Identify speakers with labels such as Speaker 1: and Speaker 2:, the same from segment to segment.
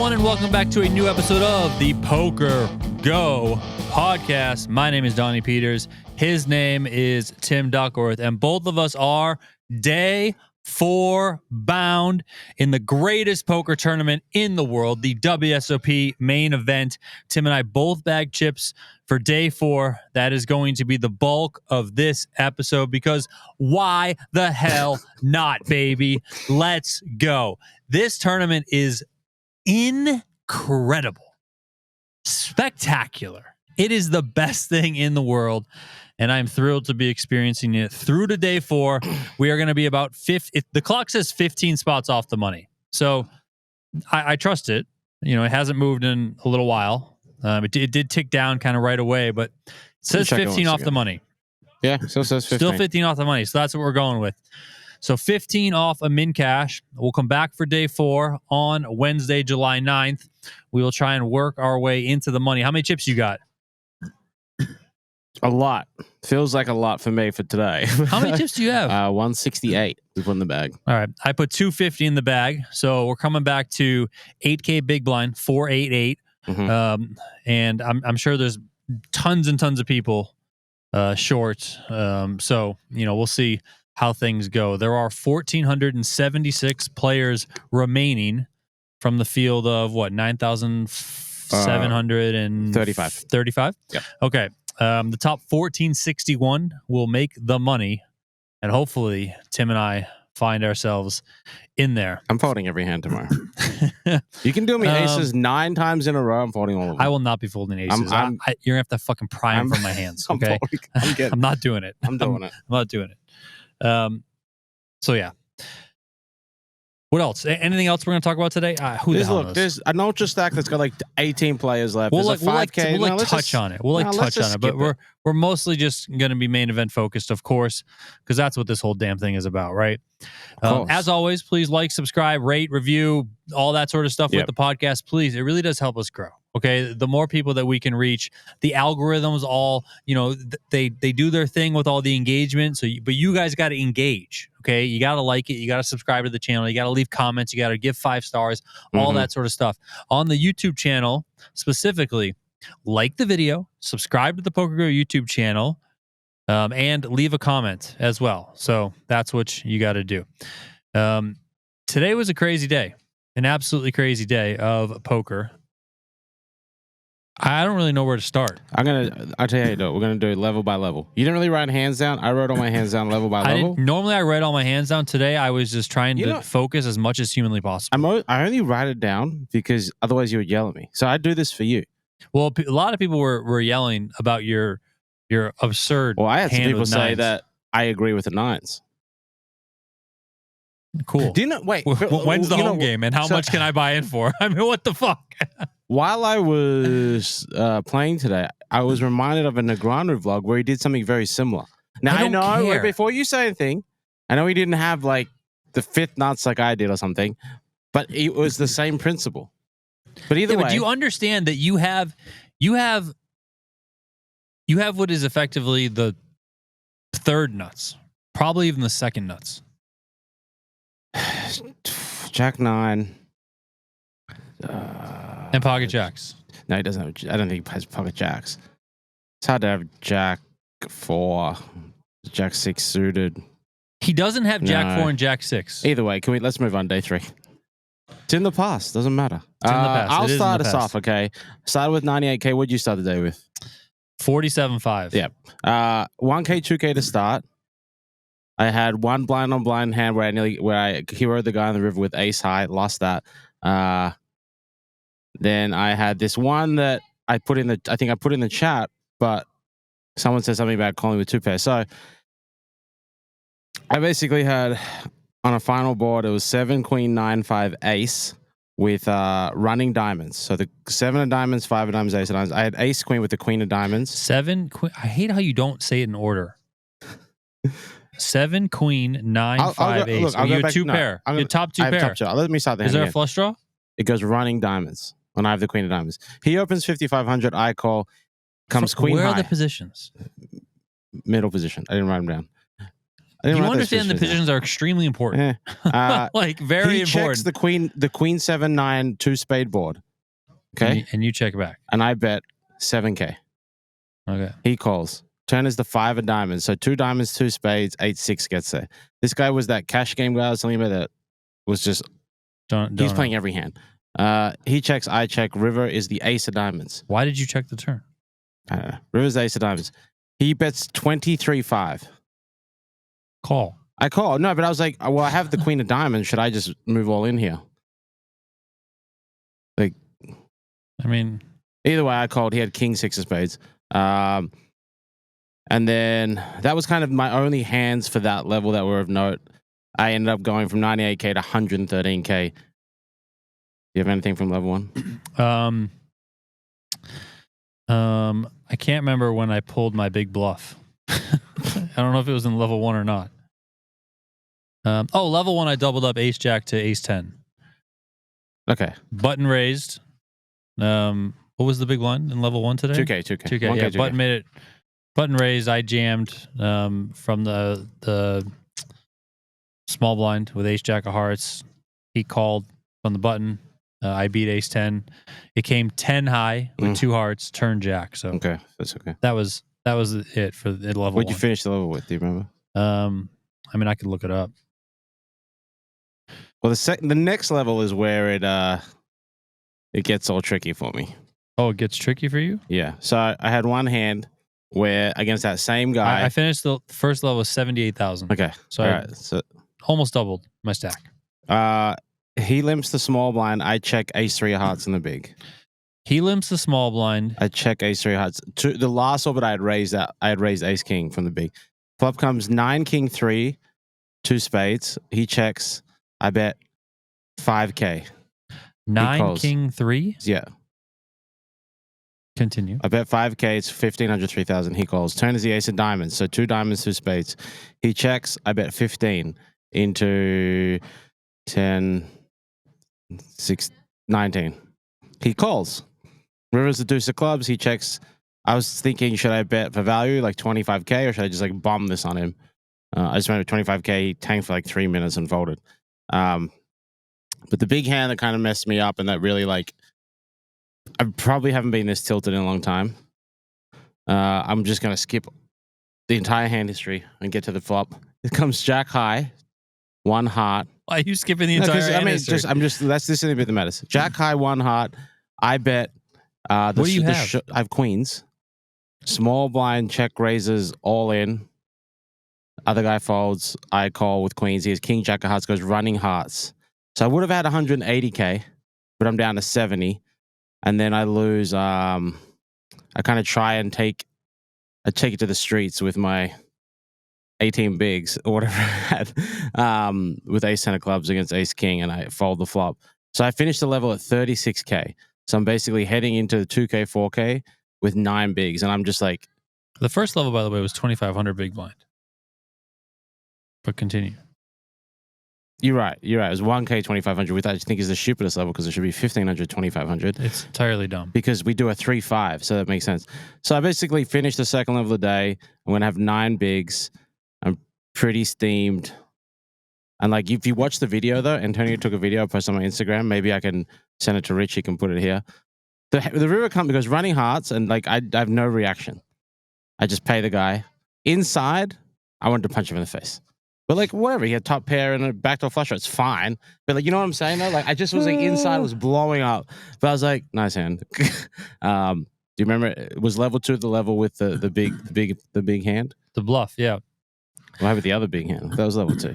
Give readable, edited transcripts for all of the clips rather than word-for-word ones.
Speaker 1: everyone, and welcome back to a new episode of the PokerGO podcast. My name is Donnie Peters. His name is Tim Duckworth, and both of us are day 4 bound in the greatest poker tournament in the world, the WSOP main event. Tim and I both bagged chips for day 4. That is going to be the bulk of this episode because why the hell not, baby? Let's go. This tournament is incredible, spectacular. It is the best thing in the world, and I'm thrilled to be experiencing it through to day 4. We are going to be about the clock says 15 spots off the money, so I trust it. You know, it hasn't moved in a little while. It did tick down kind of right away, but it says 15 off the money.
Speaker 2: Yeah, still says 15.
Speaker 1: Still 15 off the money, so that's what we're going with. So 15 off a min cash. We'll come back for day 4 on Wednesday, July 9th. We will try and work our way into the money. How many chips you got?
Speaker 2: A lot. Feels like a lot for me for today.
Speaker 1: How many chips do you have?
Speaker 2: 168 we put in the bag.
Speaker 1: All right. I put 250 in the bag. So we're coming back to 8K big blind, 488.
Speaker 2: Mm-hmm.
Speaker 1: And I'm sure there's tons and tons of people short. So, you know, we'll see how things go. There are 1,476 players remaining from the field of what, 9,735? 35?
Speaker 2: Yeah.
Speaker 1: Okay. The top 1,461 will make the money, and hopefully Tim and I find ourselves in there.
Speaker 2: I'm folding every hand tomorrow. You can do me aces 9 times in a row. I'm folding all of them.
Speaker 1: I will not be folding aces. You're going to have to fucking pry them from my hands. Okay. I'm not doing it.
Speaker 2: I'm doing it.
Speaker 1: I'm not doing it. So yeah. What else? Anything else we're going to talk about today? Who the hell knows?
Speaker 2: There's an ultra stack that's got like 18 players left.
Speaker 1: We'll
Speaker 2: touch
Speaker 1: on it. We'll touch on it. But we're mostly just going to be main event focused, of course, because that's what this whole damn thing is about, right? As always, please like, subscribe, rate, review, all that sort of stuff with the podcast. Please, it really does help us grow. Okay, the more people that we can reach, the algorithms all, you know, they do their thing with all the engagement. So, but you guys got to engage. Okay, you got to like it. You got to subscribe to the channel. You got to leave comments. You got to give 5 stars. All that sort of stuff on the YouTube channel specifically. Like the video, subscribe to the PokerGO YouTube channel, and leave a comment as well. So that's what you got to do. Today was a crazy day, an absolutely crazy day of poker. I don't really know where to start.
Speaker 2: I'll tell you how you do it. We're going to do it level by level. You didn't really write hands down. I wrote all my hands down level by level.
Speaker 1: Normally I write all my hands down. Today I was just trying to focus as much as humanly possible.
Speaker 2: I only write it down because otherwise you would yell at me. So I do this for you.
Speaker 1: Well, a lot of people were yelling about your absurd.
Speaker 2: Well, I had some
Speaker 1: hand
Speaker 2: people
Speaker 1: with
Speaker 2: say
Speaker 1: nines.
Speaker 2: that I agree with the 9s.
Speaker 1: Cool.
Speaker 2: Do you know? Wait,
Speaker 1: when's the home game and how much can I buy in for? I mean, what the fuck?
Speaker 2: While I was playing today, I was reminded of a Negreanu vlog where he did something very similar. Now I know. Wait, before you say anything, I know he didn't have like the 5th nuts like I did or something, but it was the same principle. But either way,
Speaker 1: but do you understand that you have what is effectively the 3rd nuts, probably even the 2nd nuts.
Speaker 2: Jack 9
Speaker 1: and pocket jacks.
Speaker 2: No, he doesn't have. I don't think he has pocket jacks. It's hard to have Jack 4, Jack 6 suited.
Speaker 1: He doesn't have Jack 4 and Jack 6.
Speaker 2: Either way, let's move on. Day 3. It's in the past. Doesn't matter.
Speaker 1: It's in the past.
Speaker 2: I'll start us off. Okay. Started with 98K. What'd you start the day with?
Speaker 1: 47.5.
Speaker 2: Yeah. 1K, 2K to start. I had one blind on blind hand where I heroed the guy on the river with ace high, lost that. Then I had this one that I put in the chat, but someone said something about calling with 2 pairs. So I basically had on a final board, it was 7, queen, 9, 5, ace with running diamonds. So the 7 of diamonds, 5 of diamonds, ace of diamonds. I had ace, queen with the queen of diamonds.
Speaker 1: 7, queen. I hate how you don't say it in order. 7, queen, 9, 5, ace.
Speaker 2: Look,
Speaker 1: you have 2 pair. Your top 2 pair.
Speaker 2: Let me start the hand.
Speaker 1: Is there
Speaker 2: again.
Speaker 1: A flush draw?
Speaker 2: It goes running diamonds when I have the queen of diamonds. He opens 5,500. I call. Comes queen
Speaker 1: Where
Speaker 2: high.
Speaker 1: are the positions?
Speaker 2: Middle position. I didn't write them down.
Speaker 1: You understand the positions are extremely important. Like very
Speaker 2: he
Speaker 1: important.
Speaker 2: Checks the queen 7-9 2-spade board. Okay.
Speaker 1: And you check back.
Speaker 2: And I bet 7K.
Speaker 1: Okay.
Speaker 2: He calls. Turn is the 5 of diamonds. So 2 diamonds, 2 spades, 8-6 gets there. This guy was that cash game guy I was telling you about that was just he's playing every hand. He checks, I check. River is the ace of diamonds.
Speaker 1: Why did you check the turn?
Speaker 2: I don't know. River's ace of diamonds. He bets 23-5.
Speaker 1: Call.
Speaker 2: I call. No, but I was like, well, I have the queen of diamonds. Should I just move all in here? Like,
Speaker 1: I mean,
Speaker 2: either way, I called. He had king 6 of spades. And then that was kind of my only hands for that level that were of note. I ended up going from 98K to 113K. Do you have anything from level 1?
Speaker 1: I can't remember when I pulled my big bluff. I don't know if it was in level 1 or not. Level 1, I doubled up ace jack to ace 10.
Speaker 2: Okay.
Speaker 1: Button raised. What was the big blind in level 1 today?
Speaker 2: 2K.
Speaker 1: Yeah, 2K. Button made it. Button raised. I jammed from the small blind with ace jack of hearts. He called from the button. I beat ace 10. It came 10 high with 2 hearts. Turn jack. So
Speaker 2: okay, that's okay.
Speaker 1: That was it for the level.
Speaker 2: What'd you finish the level with? Do you remember?
Speaker 1: I mean, I could look it up.
Speaker 2: Well, the next level is where it gets all tricky for me.
Speaker 1: Oh, it gets tricky for you?
Speaker 2: Yeah. So I had one hand where against that same guy,
Speaker 1: I finished the first level with 78,000.
Speaker 2: Okay.
Speaker 1: So I almost doubled my stack.
Speaker 2: He limps the small blind. I check ace 3 of hearts in the big.
Speaker 1: He limps the small blind.
Speaker 2: I check ace 3 of hearts. The last orbit I had raised ace king from the big. Flop comes 9 king 3, 2 spades. He checks. I bet 5K.
Speaker 1: 9 king 3?
Speaker 2: Yeah.
Speaker 1: Continue.
Speaker 2: I bet 5K. It's 1,500, 3,000. He calls. Turn is the ace of diamonds. So 2 diamonds, 2 spades. He checks. I bet 15 into 10, 6, 19. He calls. River's the deuce of clubs. He checks. I was thinking, should I bet for value like 25K or should I just like bomb this on him? I just went with 25K. He tanked for like 3 minutes and folded. But the big hand that kind of messed me up and that really like, I probably haven't been this tilted in a long time. I'm just going to skip the entire hand history and get to the flop. It comes jack high, 1 heart.
Speaker 1: Why are you skipping the entire hand history?
Speaker 2: That's just a bit that matters. Jack high, 1 heart. I bet.
Speaker 1: What do you have?
Speaker 2: I have queens. Small blind, check raises, all in. Other guy folds. I call with queens. He has king, jack of hearts, goes running hearts. So I would have had 180K, but I'm down to 70. And then I lose. I kind of try and take it to the streets with my 18 bigs or whatever I had with ace 10 of clubs against ace king, and I fold the flop. So I finished the level at 36K. So I'm basically heading into the 2K, 4K with 9 bigs, and I'm just like.
Speaker 1: The first level, by the way, was 2,500 big blind. But continue.
Speaker 2: You're right. It was 1K 2,500, which I think is the stupidest level because it should be 1,500 2,500.
Speaker 1: It's entirely dumb.
Speaker 2: Because we do a 3-5, so that makes sense. So I basically finished the second level of the day. I'm going to have 9 bigs. I'm pretty steamed. And like, if you watch the video though, Antonio took a video, posted on my Instagram. Maybe I can send it to Rich. He can put it here. The river company goes running hearts, and like I have no reaction. I just pay the guy. Inside, I wanted to punch him in the face. But like, whatever, he had top pair and a backdoor flush draw. It's fine. But like, you know what I'm saying though? Like, I just was like, inside was blowing up. But I was like, nice hand. Do you remember? It was level 2 the level with the big hand?
Speaker 1: The bluff, yeah.
Speaker 2: What happened with the other big hand? That was level 2.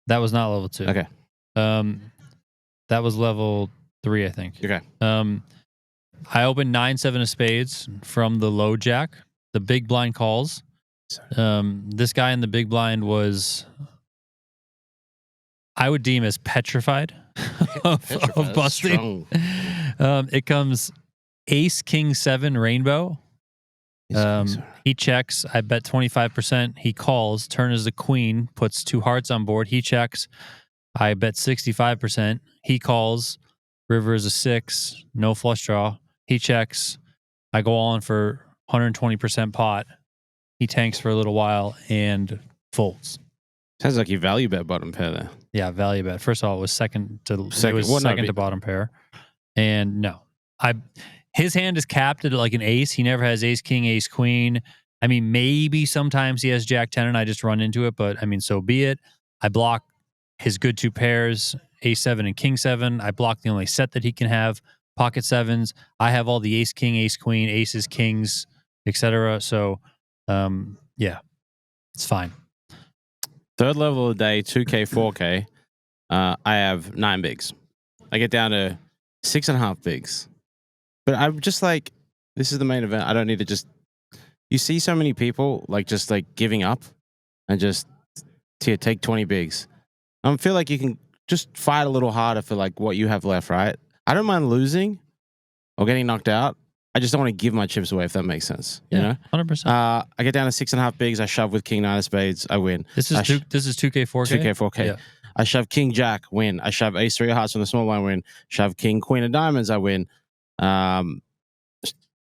Speaker 1: That was not level 2.
Speaker 2: Okay.
Speaker 1: That was level 3, I think.
Speaker 2: Okay.
Speaker 1: I opened 9-7 of spades from the low jack. The big blind calls. This guy in the big blind was, I would deem as petrified of busting. It comes ace king 7 rainbow. He checks. I bet 25%. He calls. Turn is the queen. Puts 2 hearts on board. He checks. I bet 65%. He calls. River is a 6. No flush draw. He checks. I go on for 120% pot. He tanks for a little while and folds.
Speaker 2: Sounds like you value bet bottom pair there.
Speaker 1: Yeah, value bet. First of all, it was second to bottom pair. And no. His hand is capped at like an ace. He never has ace king, ace queen. I mean, maybe sometimes he has jack 10 and I just run into it, but I mean, so be it. I block his good two pairs, ace 7 and king 7. I block the only set that he can have, pocket sevens. I have all the ace king, ace queen, aces, kings, etc. So, yeah, it's fine.
Speaker 2: Third level of the day, 2K, 4K. I have 9 bigs. I get down to 6.5 bigs. But I'm just like, this is the main event. I don't need to just... You see so many people like just like giving up and just take 20 bigs. I feel like you can just fight a little harder for like what you have left, right? I don't mind losing or getting knocked out. I just don't want to give my chips away, if that makes sense. You know,
Speaker 1: 100%.
Speaker 2: I get down to 6.5 bigs. I shove with king 9 of spades. I win.
Speaker 1: This is 2K 4K.
Speaker 2: 2K 4K.
Speaker 1: Yeah.
Speaker 2: I shove king jack. Win. I shove ace 3 of hearts from the small blind. Win. Shove king queen of diamonds. I win.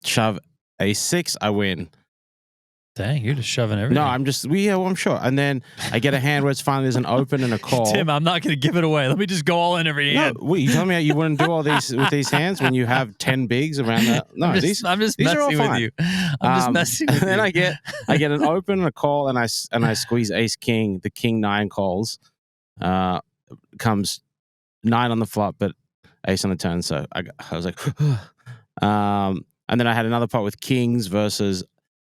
Speaker 2: Shove ace 6. I win.
Speaker 1: Dang, you're just shoving everything.
Speaker 2: No, I'm sure. And then I get a hand where it's finally there's an open and a call.
Speaker 1: Tim, I'm not going to give it away. Let me just go all in every hand.
Speaker 2: No, you telling me you wouldn't do all these with these hands when you have 10 bigs around that? No,
Speaker 1: I'm
Speaker 2: these
Speaker 1: messing
Speaker 2: are all
Speaker 1: with
Speaker 2: fine.
Speaker 1: you. I'm just messing with you.
Speaker 2: And then I get an open and a call, and I squeeze ace king. The king 9 calls. Comes 9 on the flop, but ace on the turn. So I was like, and then I had another pot with kings versus.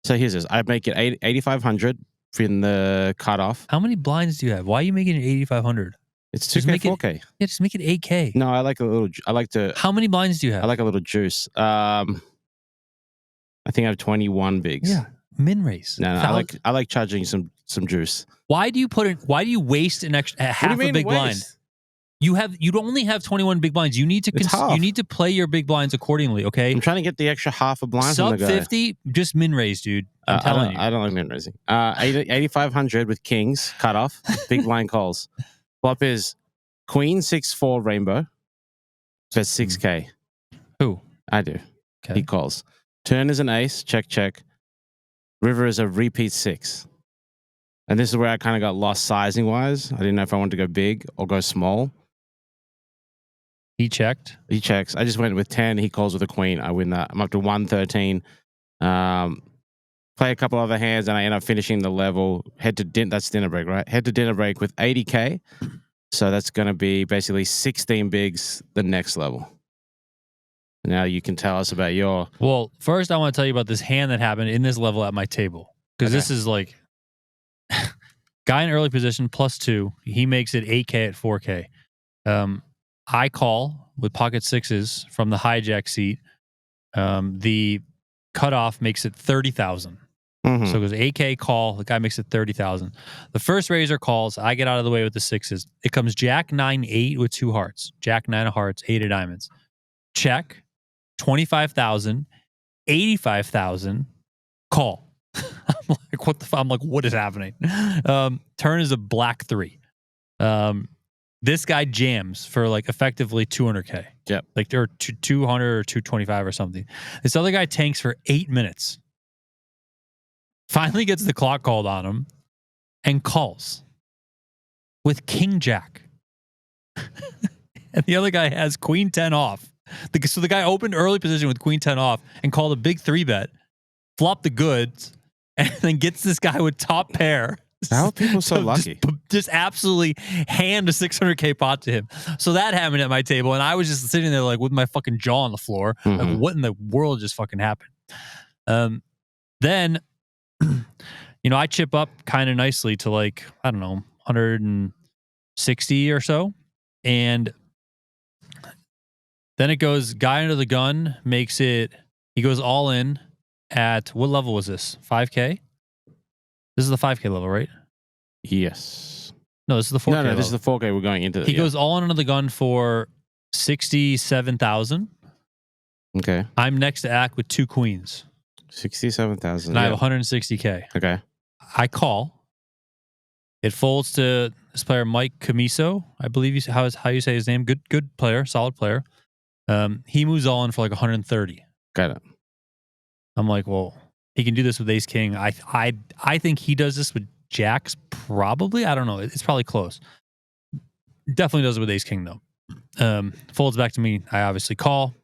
Speaker 2: So here's this. I make it 8,500 in the cutoff.
Speaker 1: How many blinds do you have? Why are you making it 8,500?
Speaker 2: It's 2K, 4K.
Speaker 1: Yeah, just make it 8K.
Speaker 2: No, I like to.
Speaker 1: How many blinds do you have?
Speaker 2: I like a little juice. I think I have 21 bigs.
Speaker 1: Yeah, min raise.
Speaker 2: No, I like charging some juice.
Speaker 1: Why do you waste an extra half a big blind? You only have 21 big blinds. You need to play your big blinds accordingly, okay?
Speaker 2: I'm trying to get the extra half a blind
Speaker 1: Sub
Speaker 2: from the guy.
Speaker 1: 50, just min raise, dude. I'm telling you.
Speaker 2: I don't like min raising. 8,500 with kings cut off. Big blind calls. Flop is queen 6-4 rainbow. So that's 6K.
Speaker 1: Who?
Speaker 2: I do.
Speaker 1: Okay.
Speaker 2: He calls. Turn is an ace. Check. River is a repeat 6. And this is where I kind of got lost sizing wise. I didn't know if I wanted to go big or go small.
Speaker 1: He checked.
Speaker 2: He checks. I just went with 10. He calls with a queen. I win that. I'm up to 113. Play a couple other hands, and I end up finishing the level. That's dinner break, right? Head to dinner break with 80K. So that's going to be basically 16 bigs the next level. Now you can tell us about your...
Speaker 1: Well, first I want to tell you about this hand that happened in this level at my table. Because this is like... guy in early position, +2. He makes it 8K at 4K. I call with pocket sixes from the hijack seat. The cutoff makes it 30,000. So it goes 8K call. The guy makes it 30,000. The first raiser calls. I get out of the way with the sixes. It comes Jack 9-8 with 2 hearts. Jack 9 of hearts, 8 of diamonds. Check 25,000, 85,000. Call. I'm like, what the fuck? I'm like, what is happening? Turn is a black 3. This guy jams for like effectively 200K.
Speaker 2: Yep.
Speaker 1: Like or 200 or 225 or something. This other guy tanks for 8 minutes. Finally gets the clock called on him and calls with king jack. And the other guy has queen 10 off. So the guy opened early position with queen 10 off and called a big 3-bet, flopped the goods, and then gets this guy with top pair.
Speaker 2: How are people so lucky?
Speaker 1: Just absolutely hand a 600K pot to him. So that happened at my table, and I was just sitting there like with my fucking jaw on the floor. Like, what in the world just fucking happened? Then, I chip up kind of nicely to like, I don't know, 160 or so. And then it goes guy under the gun, makes it, he goes all in at, what level was this? 5K? This is the 5K level, right?
Speaker 2: Yes.
Speaker 1: No, this is the 4K level.
Speaker 2: No, this is the 4K. We're going into.
Speaker 1: He goes all in under the gun for 67,000.
Speaker 2: Okay.
Speaker 1: I'm next to act with 2 queens.
Speaker 2: 67,000.
Speaker 1: And I have 160K.
Speaker 2: Okay.
Speaker 1: I call. It folds to this player, Mike Camiso. I believe how you say his name. Good player, solid player. He moves all in for like 130.
Speaker 2: Got it.
Speaker 1: I'm like, well, He can do this with ace king. I think he does this with jacks. Probably. I don't know. It's probably close. Definitely does it with ace king though. Folds back to me. I obviously call.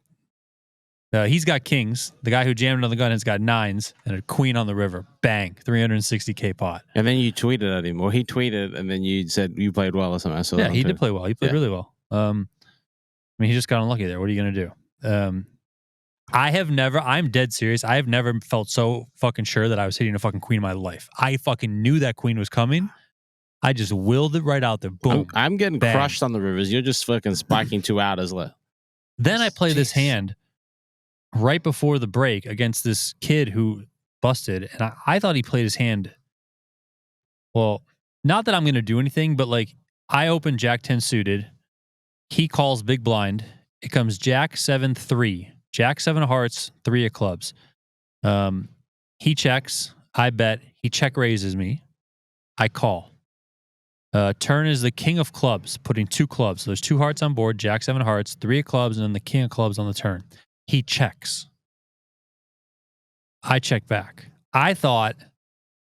Speaker 1: He's got kings. The guy who jammed on the gun has got nines and a queen on the river. Bang, 360K pot.
Speaker 2: And then you tweeted at him, or he tweeted, and then you said you played well or something. So
Speaker 1: yeah, he did play well. He played really well. I mean, he just got unlucky there. What are you gonna do? I'm dead serious. I have never felt so fucking sure that I was hitting a fucking queen in my life. I fucking knew that queen was coming. I just willed it right out there. Boom.
Speaker 2: I'm getting crushed on the rivers. You're just fucking spiking 2 outers left.
Speaker 1: Then I play this hand right before the break against this kid who busted, and I thought he played his hand. Well, not that I'm going to do anything, but like I open Jack 10 suited. He calls big blind. It comes Jack 7 3, Jack 7 of hearts, 3 of clubs. He checks. I bet. He check raises me. I call. Turn is the king of clubs, putting 2 clubs. So there's 2 hearts on board, Jack 7 of hearts, 3 of clubs, and then the king of clubs on the turn. He checks. I check back. I thought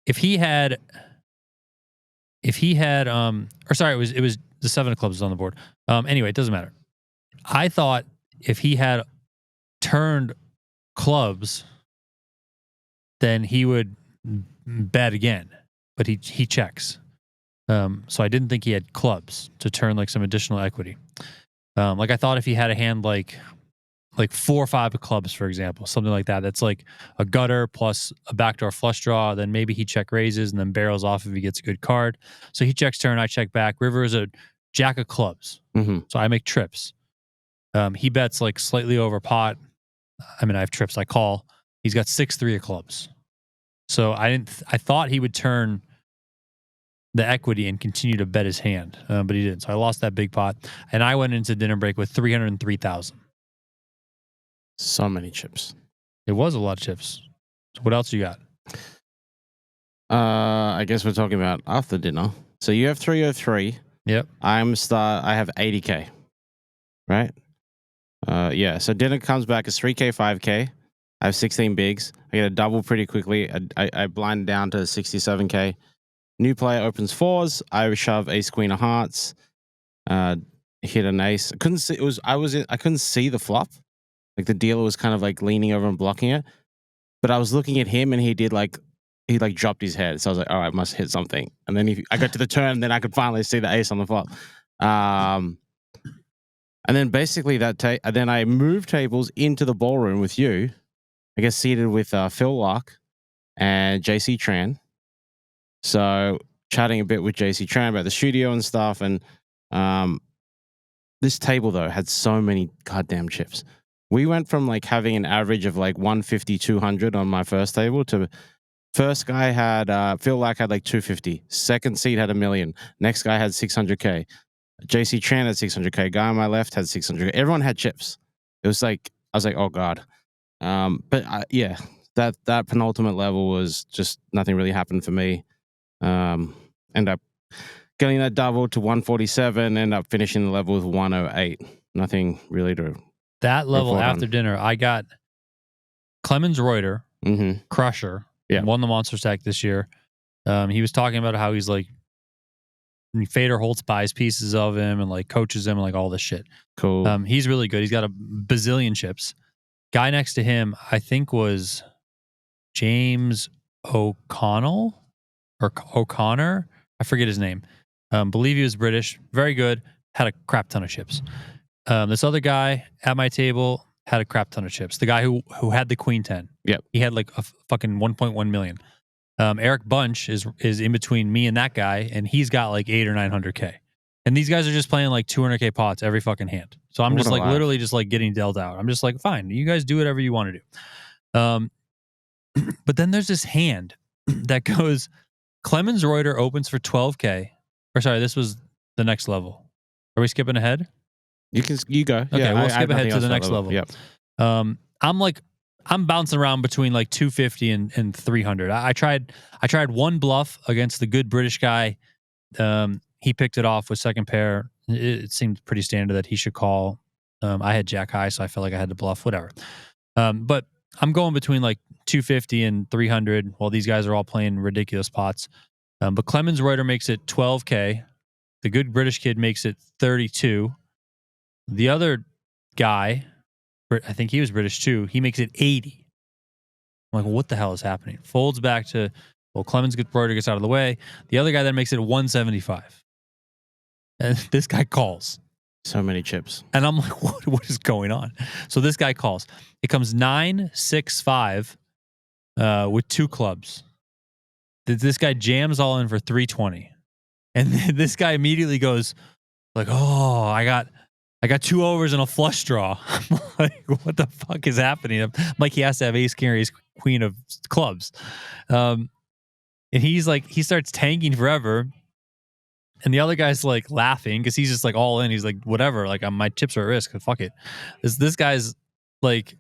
Speaker 1: if he had, or sorry, it was the 7 of clubs was on the board. Anyway, it doesn't matter. I thought if he had turned clubs, then he would bet again, but he checks. So I didn't think he had clubs to turn like some additional equity. Like I thought if he had a hand like 4 or 5 of clubs, for example, something like that. That's like a gutter plus a backdoor flush draw. Then maybe he check raises and then barrels off if he gets a good card. So he checks turn, I check back. River is a jack of clubs.
Speaker 2: Mm-hmm.
Speaker 1: So I make trips. He bets like slightly over pot. I mean, I have trips. I call. He's got 6-3 of clubs. So I thought he would turn the equity and continue to bet his hand, but he didn't. So I lost that big pot, and I went into dinner break with 303,000.
Speaker 2: So many chips.
Speaker 1: It was a lot of chips. So what else you got?
Speaker 2: I guess we're talking about after dinner. So you have 303.
Speaker 1: Yep.
Speaker 2: I have 80K. Right? Yeah. So dinner comes back as 3K, 5K. I have 16 bigs. I get a double pretty quickly. I blind down to 67K. New player opens 4s. I shove ace queen of hearts. Hit an ace. I couldn't see. I couldn't see the flop. Like the dealer was kind of like leaning over and blocking it. But I was looking at him and he dropped his head. So I was like, all right, must hit something. And then I got to the turn and then I could finally see the ace on the flop. And then basically then I moved tables into the ballroom with you. I guess seated with Phil Locke and JC Tran. So chatting a bit with JC Tran about the studio and stuff. And this table, though, had so many goddamn chips. We went from like having an average of like 150, 200 on my first table to first guy had, Phil Locke had like 250. Second seat had $1 million. Next guy had 600K. JC Tran had 600K. Guy on my left had 600K. Everyone had chips. It was like, I was like, oh God. Yeah, that penultimate level was just nothing really happened for me. End up getting that double to 147, end up finishing the level with 108. Nothing really to
Speaker 1: that level after dinner. I got Clemens Reuter, Crusher, won the Monster Stack this year. He was talking about how he's like Fader Holtz buys pieces of him and like coaches him and like all this shit.
Speaker 2: Cool.
Speaker 1: He's really good. He's got a bazillion chips. Guy next to him, I think, was James O'Connor. I forget his name. Believe he was British. Very good. Had a crap ton of chips. This other guy at my table had a crap ton of chips. The guy who had the Queen 10.
Speaker 2: Yep.
Speaker 1: He had like a fucking 1.1 million. Eric Bunch is in between me and that guy, and he's got like 800 or 900K. And these guys are just playing like 200K pots every fucking hand. So I'm just like literally just like getting dealt out. I'm just like, fine, you guys do whatever you want to do. But then there's this hand that goes, Clemens Reuter opens for 12K. Or sorry, this was the next level. Are we skipping ahead?
Speaker 2: You go.
Speaker 1: Okay, we'll skip ahead to the next level.
Speaker 2: Yep.
Speaker 1: I'm bouncing around between like 250 and 300. I tried one bluff against the good British guy. He picked it off with second pair. It seemed pretty standard that he should call. I had jack high, so I felt like I had to bluff, whatever. But I'm going between like 250 and 300 while these guys are all playing ridiculous pots. But Clemens Reuter makes it 12K. The good British kid makes it 32. The other guy, I think he was British too, he makes it 80. I'm like, well, what the hell is happening? Folds back to, well, Clemens Reuter gets out of the way. The other guy then makes it 175. And this guy calls.
Speaker 2: So many chips.
Speaker 1: And I'm like, what is going on? So this guy calls. It comes 9-6-5 with 2 clubs. This guy jams all in for 320. And then this guy immediately goes like, oh, I got 2 overs and a flush draw. I'm like, what the fuck is happening? I'm like, he has to have ace, king, or ace, queen of clubs. And he's like, he starts tanking forever. And the other guy's like laughing because he's just like all in. He's like, whatever, like my chips are at risk. Fuck it. This guy's like,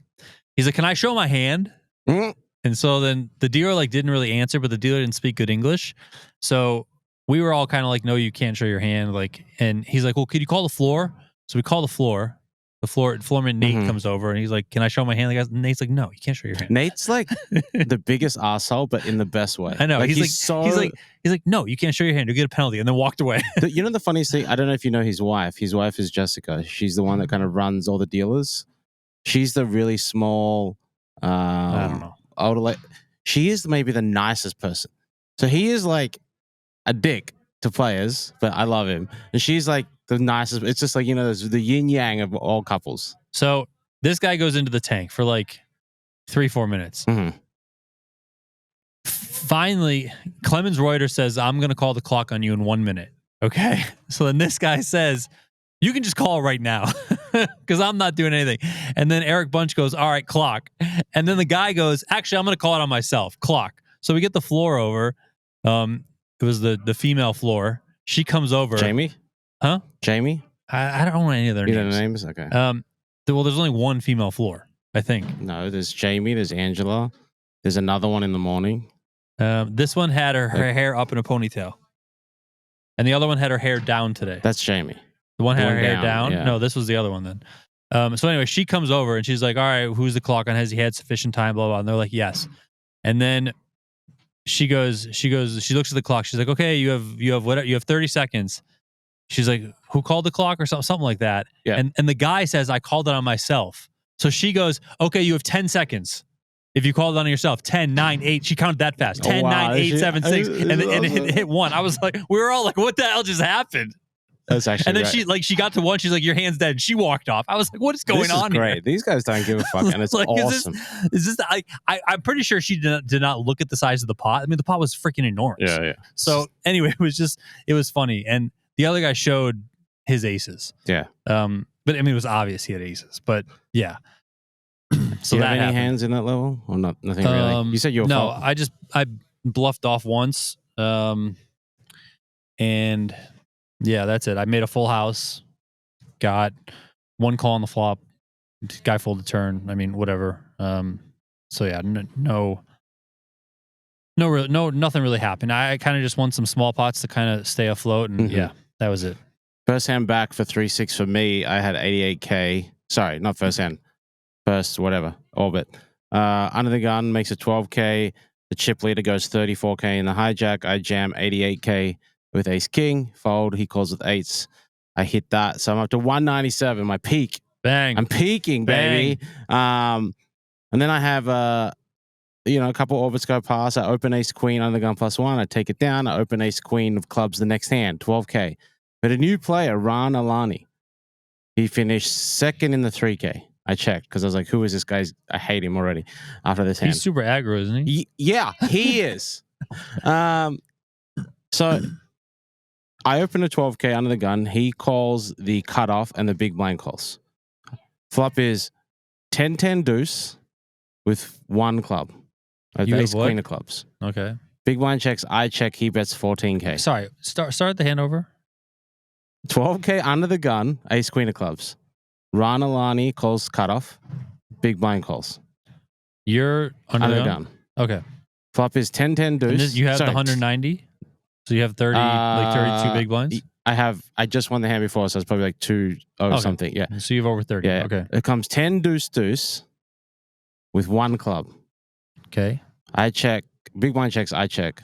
Speaker 1: he's like, can I show my hand?
Speaker 2: Mm.
Speaker 1: And so then the dealer like didn't really answer, but the dealer didn't speak good English. So we were all kind of like, no, you can't show your hand. Like, and he's like, well, could you call the floor? So we call the floor. The floorman Nate comes over and he's like, can I show my hand? The guy, Nate's like, no, you can't show your hand.
Speaker 2: Nate's like the biggest asshole, but in the best way.
Speaker 1: I know.
Speaker 2: Like,
Speaker 1: he's like, no, you can't show your hand. You get a penalty, and then walked away.
Speaker 2: You know the funniest thing? I don't know if you know his wife. His wife is Jessica. She's the one that kind of runs all the dealers. She's the really small.
Speaker 1: I don't know.
Speaker 2: Older, she is maybe the nicest person. So he is like a dick to players, but I love him. And she's like the nicest. It's just like, you know, the yin yang of all couples.
Speaker 1: So this guy goes into the tank for like 3-4 minutes.
Speaker 2: Mm-hmm.
Speaker 1: Finally, Clemens Reuter says, I'm going to call the clock on you in 1 minute. Okay. So then this guy says, you can just call right now because I'm not doing anything. And then Eric Bunch goes, all right, clock. And then the guy goes, actually, I'm going to call it on myself. Clock. So we get the floor over. It was the female floor. She comes over.
Speaker 2: Jamie?
Speaker 1: Huh?
Speaker 2: Jamie?
Speaker 1: I don't know any of their names.
Speaker 2: You know the names? Okay.
Speaker 1: Well, there's only one female floor, I think.
Speaker 2: No, there's Jamie, there's Angela. There's another one in the morning.
Speaker 1: This one had her hair up in a ponytail. And the other one had her hair down today.
Speaker 2: That's Jamie.
Speaker 1: The one had her hair down? Yeah. No, this was the other one then. So anyway, she comes over and she's like, all right, who's the clock on? Has he had sufficient time? Blah, blah. And they're like, yes. And then she looks at the clock. She's like, okay, you have 30 seconds. She's like, who called the clock or something like that?
Speaker 2: Yeah.
Speaker 1: And the guy says, I called it on myself. So she goes, okay, you have 10 seconds. If you called it on yourself, 10, 9, 8. She counted that fast. 10, 9, 8, 7, 6. And it hit 1. I was like, we were all like, what the hell just happened?
Speaker 2: That's actually
Speaker 1: and then she got to 1. She's like, your hand's dead. She walked off. I was like, what is going on
Speaker 2: great.
Speaker 1: here?
Speaker 2: These guys don't give a fuck, and it's like,
Speaker 1: awesome. Is this I'm pretty sure she did not look at the size of the pot. I mean, the pot was freaking enormous.
Speaker 2: Yeah.
Speaker 1: So anyway, it was funny. And the other guy showed his aces.
Speaker 2: Yeah.
Speaker 1: But I mean, it was obvious he had aces. But yeah. So
Speaker 2: do you
Speaker 1: that
Speaker 2: have any
Speaker 1: happened.
Speaker 2: hands in that level, or not? Nothing really. You said you were
Speaker 1: no. I bluffed off once. And yeah, that's it. I made a full house. Got 1 call on the flop. Guy folded turn. I mean, whatever. So yeah, nothing really happened. I kind of just won some small pots to kind of stay afloat, and yeah, that was it.
Speaker 2: First hand back for 3-6 for me. I had 88K. Sorry, not first hand. First, whatever, orbit. Under the gun makes it 12K. The chip leader goes 34K in the hijack. I jam 88K with ace king. Fold. He calls with eights. I hit that. So I'm up to 197, my peak.
Speaker 1: Bang.
Speaker 2: I'm peaking, baby. And then I have a couple orbits go past. I open ace queen under the gun +1. I take it down. I open ace queen of clubs the next hand, 12K. But a new player, Ron Alani, he finished second in the 3K. I checked because I was like, who is this guy? I hate him already after this hand.
Speaker 1: He's super aggro, isn't he?
Speaker 2: Yeah, he is. So I open a 12K under the gun. He calls the cutoff and the big blind calls. Flop is 10-10 deuce with 1 club.
Speaker 1: You
Speaker 2: ace
Speaker 1: have what?
Speaker 2: queen of clubs.
Speaker 1: Okay.
Speaker 2: Big blind checks. I check. He bets 14K.
Speaker 1: Sorry. Start the hand over.
Speaker 2: 12K under the gun. Ace queen of clubs. Ron Alani calls cutoff. Big blind calls.
Speaker 1: You're under the gun. Okay.
Speaker 2: Flop is 10-10 deuce.
Speaker 1: You have the 190. So you have 32 big blinds.
Speaker 2: I just won the hand before, so it's probably like 2 or something. Yeah.
Speaker 1: So you have over 30.
Speaker 2: Yeah.
Speaker 1: Okay.
Speaker 2: It comes 10 deuce deuce. with one club.
Speaker 1: Okay.
Speaker 2: I check. Big blind checks. I check.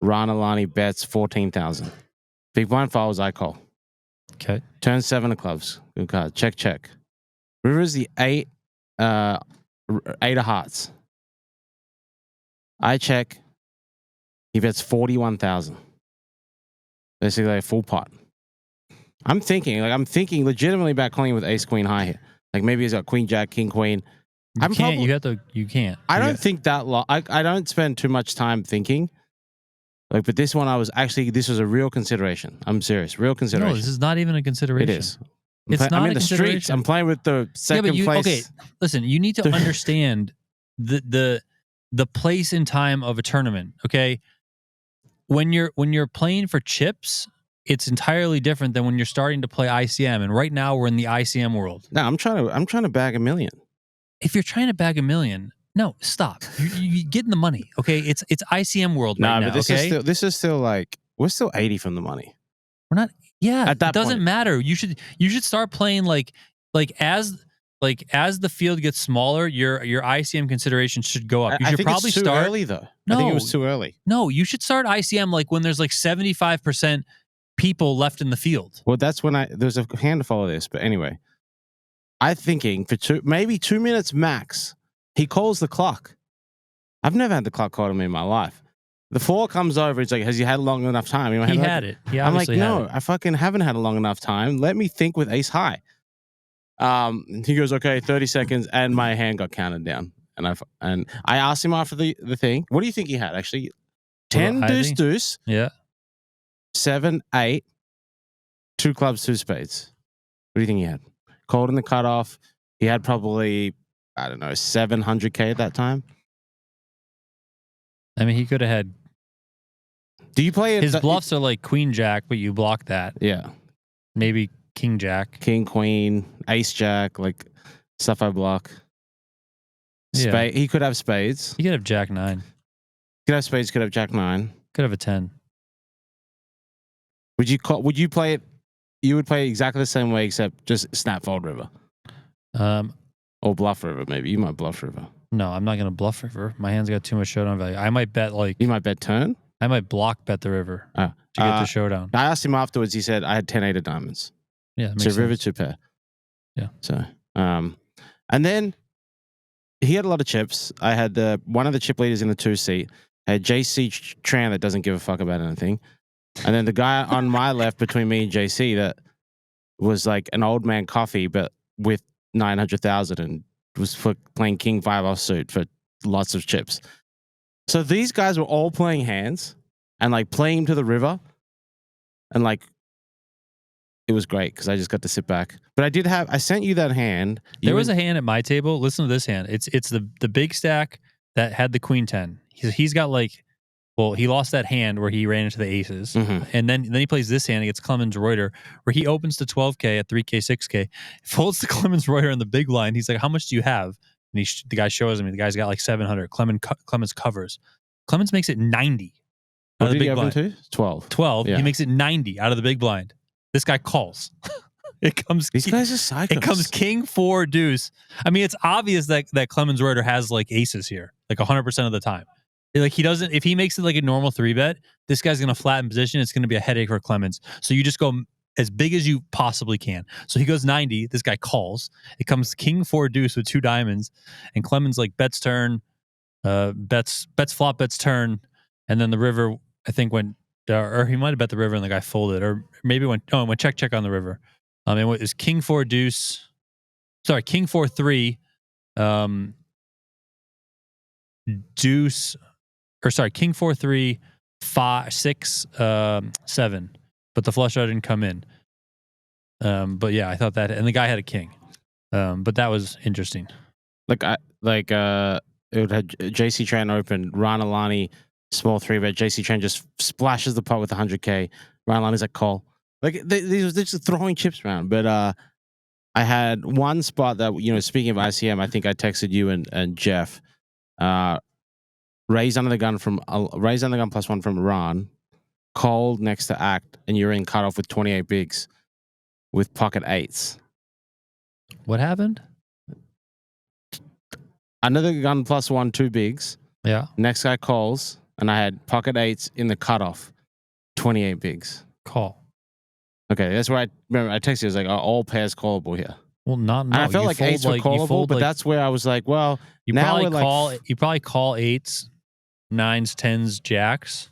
Speaker 2: Ranalani bets 14,000. Big blind follows. I call.
Speaker 1: Okay.
Speaker 2: Turn 7 of clubs. Good card. Check. River's the 8 of hearts. I check. He bets 41,000. Basically a full pot. I'm thinking legitimately about calling with ace queen high here. Like maybe he's got queen jack, king queen.
Speaker 1: You can't.
Speaker 2: I don't think that long. I don't spend too much time thinking. Like, but this one this was a real consideration. I'm serious. Real consideration.
Speaker 1: No, this is not even a consideration.
Speaker 2: It is.
Speaker 1: I'm
Speaker 2: in the streets. I'm playing with the second place.
Speaker 1: Okay, listen, you need to understand the place and time of a tournament, okay? When you're playing for chips, it's entirely different than when you're starting to play ICM. And right now we're in the ICM world.
Speaker 2: No, I'm trying to bag $1 million.
Speaker 1: If you're trying to bag $1 million, no, stop. You get in the money, okay? It's ICM world right now. But
Speaker 2: this is still like we're still 80 from the money.
Speaker 1: We're not. Yeah,
Speaker 2: at that
Speaker 1: it doesn't
Speaker 2: point.
Speaker 1: matter. You should start playing like as the field gets smaller, your ICM consideration should go up. You should probably
Speaker 2: it's too
Speaker 1: start
Speaker 2: early though.
Speaker 1: No,
Speaker 2: I think it was too early.
Speaker 1: No, you should start ICM like when there's like 75% people left in the field.
Speaker 2: Well, that's when there's a hand to follow this. But anyway, I'm thinking for maybe 2 minutes max, he calls the clock. I've never had the clock called on me in my life. The 4 comes over. It's like, has he had long enough time?
Speaker 1: He had it.
Speaker 2: I'm like, no, I fucking haven't had a long enough time. Let me think with ace high. He goes, okay, 30 seconds, and my hand got counted down. And I asked him after the thing, what do you think he had actually? 10 deuce,
Speaker 1: yeah,
Speaker 2: 7 8, 2 clubs, 2 spades. What do you think he had? Called in the cutoff. He had probably, I don't know, 700K at that time.
Speaker 1: I mean, he could have had.
Speaker 2: Do you play
Speaker 1: his bluffs are like queen jack, but you block that.
Speaker 2: Yeah,
Speaker 1: maybe king jack,
Speaker 2: king queen, ace jack, like stuff I block.
Speaker 1: Yeah.
Speaker 2: He could have spades.
Speaker 1: He could have jack 9.
Speaker 2: Could have spades. Could have jack 9.
Speaker 1: Could have a 10.
Speaker 2: Would you play it? You would play it exactly the same way, except just snap fold river. Or bluff river. Maybe you might bluff river.
Speaker 1: No, I'm not gonna bluff river. My hand's got too much showdown value. I might bet
Speaker 2: you might bet turn.
Speaker 1: I might block bet the river to get the showdown.
Speaker 2: I asked him afterwards. He said I had 10-8 of diamonds.
Speaker 1: Yeah,
Speaker 2: so river 2 pair.
Speaker 1: Yeah.
Speaker 2: So and then he had a lot of chips. I had one of the chip leaders in the 2 seat. I had JC Tran that doesn't give a fuck about anything, and then the guy on my left between me and JC that was like an old man coffee, but with 900,000 and was playing king 5 offsuit for lots of chips. So these guys were all playing hands and like playing to the river, and like it was great because I just got to sit back. But I sent you that hand.
Speaker 1: There was a hand at my table. Listen to this hand. It's the big stack that had the queen 10. He's got like, well, he lost that hand where he ran into the aces, and then he plays this hand against Clemens Reuter, where he opens to 12K at 3K, 6K, folds to Clemens Reuter in the big line. He's like, "How much do you have?" And the guy shows me. The guy's got like 700. Clemens covers. Clemens makes it 90 out of the big blind.
Speaker 2: To? 12.
Speaker 1: 12. Yeah. He makes it 90 out of the big blind. This guy calls.
Speaker 2: These guys are psychos.
Speaker 1: It comes king 4 deuce. I mean, it's obvious that Clemens Reuter has like aces here, like 100% of the time. Like he doesn't. If he makes it like a normal 3-bet, this guy's gonna flatten position. It's gonna be a headache for Clemens. So you just go as big as you possibly can. So he goes 90. This guy calls. It comes king 4 deuce with 2 diamonds, and Clemens like bets turn, bets flop, bets turn, and then the river I think went, or he might have bet the river and the guy folded, or maybe went check on the river. It was king 4 deuce. Sorry, king 4 3, deuce. Or sorry, king 4 3, 5 6 7, but the flush draw didn't come in. But yeah, I thought that, and the guy had a king. But that was interesting.
Speaker 2: It would have JC Tran open, Ranalani small 3-bet. JC Tran just splashes the pot with 100K. Ranalani's like call. Like they're just throwing chips around. But I had one spot that, speaking of ICM, I think I texted you and Jeff. Raise under the gun +1 from Iran, cold next to act, and you're in cutoff with 28 bigs with pocket 8s.
Speaker 1: What happened?
Speaker 2: Another gun plus 1, 2 bigs.
Speaker 1: Yeah.
Speaker 2: Next guy calls, and I had pocket 8s in the cutoff, 28 bigs.
Speaker 1: Call.
Speaker 2: Okay, that's where I remember. I texted you. I was like, all pairs callable here.
Speaker 1: Well, not. No,
Speaker 2: and I felt like 8s were callable, but that's where I was like, well,
Speaker 1: you
Speaker 2: now
Speaker 1: probably
Speaker 2: we're
Speaker 1: call. You probably call 8s, 9s, 10s, jacks,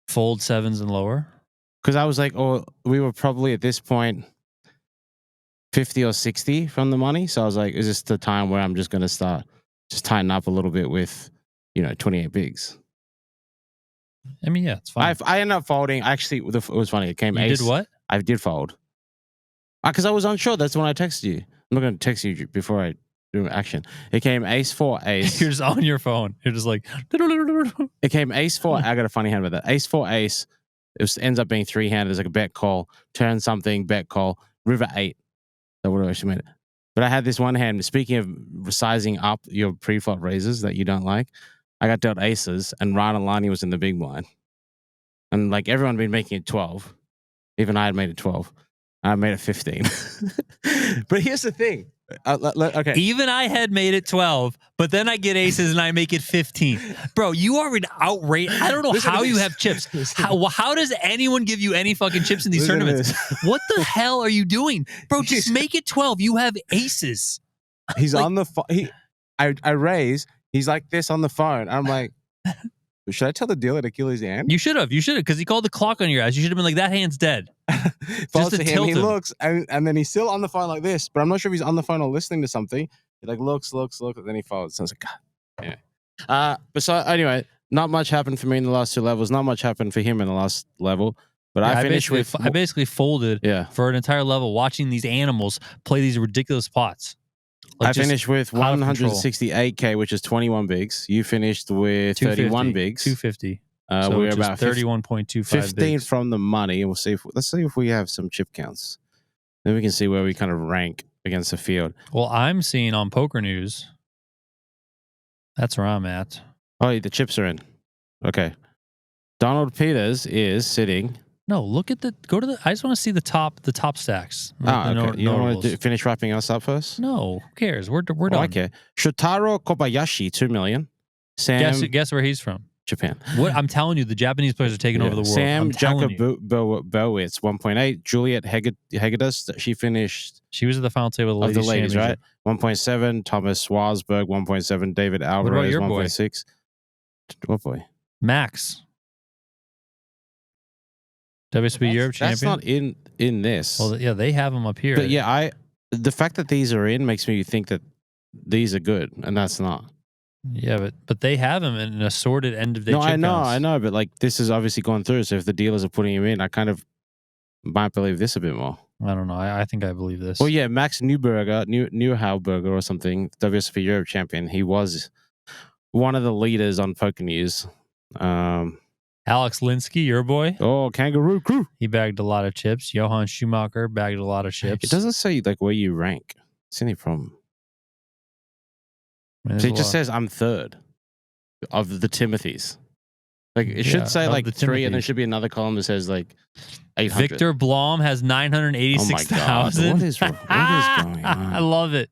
Speaker 1: fold 7s and lower.
Speaker 2: Because I was like, oh, we were probably at this point 50 or 60 from the money. So I was like, is this the time where I'm just going to start just tighten up a little bit with, 28 bigs?
Speaker 1: I mean, yeah, it's fine.
Speaker 2: I ended up folding. Actually, it was funny. It came ace.
Speaker 1: You did what?
Speaker 2: I did fold. Because I was unsure. That's when I texted you. I'm not going to text you before I do action. It came ace 4 ace.
Speaker 1: You're just on your phone. You're just like.
Speaker 2: It came ace 4. I got a funny hand with that. Ace 4 ace. Ends up being 3-handed. There's like a bet call, turn something, bet call, river 8. That would have actually made it. But I had this one hand. Speaking of sizing up your pre-flop raises that you don't like, I got dealt aces, and Ryan Alani was in the big blind. And like everyone had been making it 12. Even I had made it 12. I made it 15. But here's the thing. Okay.
Speaker 1: Even I had made it 12, but then I get aces and I make it 15. Bro, you are an outrage. I don't know how you have chips. How does anyone give you any fucking chips in these tournaments? What the hell are you doing? Bro, just make it 12. You have aces.
Speaker 2: He's on the phone. I raise. He's like this on the phone. I'm like, should I tell the dealer to kill his hand?
Speaker 1: You should have, because he called the clock on your ass. You should have been like, that hand's dead.
Speaker 2: Just to him, he looks, and then he's still on the phone like this, but I'm not sure if he's on the phone or listening to something. He like looks, and then he folds. So I was like, God. Anyway. But so anyway, not much happened for me in the last 2 levels. Not much happened for him in the last level. But I finished with.
Speaker 1: I basically folded for an entire level watching these animals play these ridiculous pots.
Speaker 2: Like I finished with 168K, which is 21 bigs. You finished with 31 bigs.
Speaker 1: 250.
Speaker 2: So we're about
Speaker 1: 31.25
Speaker 2: 15
Speaker 1: bigs.
Speaker 2: from the money, and let's see if we have some chip counts. Then we can see where we kind of rank against the field.
Speaker 1: Well, I'm seeing on Poker News. That's where I'm at.
Speaker 2: Oh, the chips are in. Okay. Donald Peters is sitting.
Speaker 1: No, look at I just want to see the top stacks.
Speaker 2: Okay. You don't want to finish wrapping us up first?
Speaker 1: No, who cares? We're done.
Speaker 2: Okay. Shotaro Kobayashi, 2 million. Sam.
Speaker 1: Guess where he's from?
Speaker 2: Japan.
Speaker 1: What I'm telling you, the Japanese players are taking over the world.
Speaker 2: Sam Jakubowicz, 1.8. Juliet Hegedus, she finished.
Speaker 1: She was at the final table of the ladies,
Speaker 2: right? 1.7. Thomas Swarsberg, 1.7. David Alvarez, 1.6. What boy?
Speaker 1: Max. WSOP Europe champion.
Speaker 2: That's not in this.
Speaker 1: Well, yeah, they have them up here.
Speaker 2: But yeah, the fact that these are in makes me think that these are good, and that's not.
Speaker 1: Yeah, but they have them in an assorted end of day.
Speaker 2: No, I know, but like this is obviously gone through. So if the dealers are putting him in, I kind of might believe this a bit more.
Speaker 1: I don't know. I think I believe this.
Speaker 2: Well, yeah, Max Neuhauberger or something, WSOP Europe champion. He was one of the leaders on Poker News.
Speaker 1: Alex Linsky, your boy.
Speaker 2: Oh, Kangaroo Crew.
Speaker 1: He bagged a lot of chips. Johann Schumacher bagged a lot of chips.
Speaker 2: It doesn't say like where you rank. It's any problem. So it just says I'm third of the Timothys. Like it should say like 3, and there should be another column that says like 800.
Speaker 1: Victor Blom has 986,000.
Speaker 2: What is going on?
Speaker 1: I love it.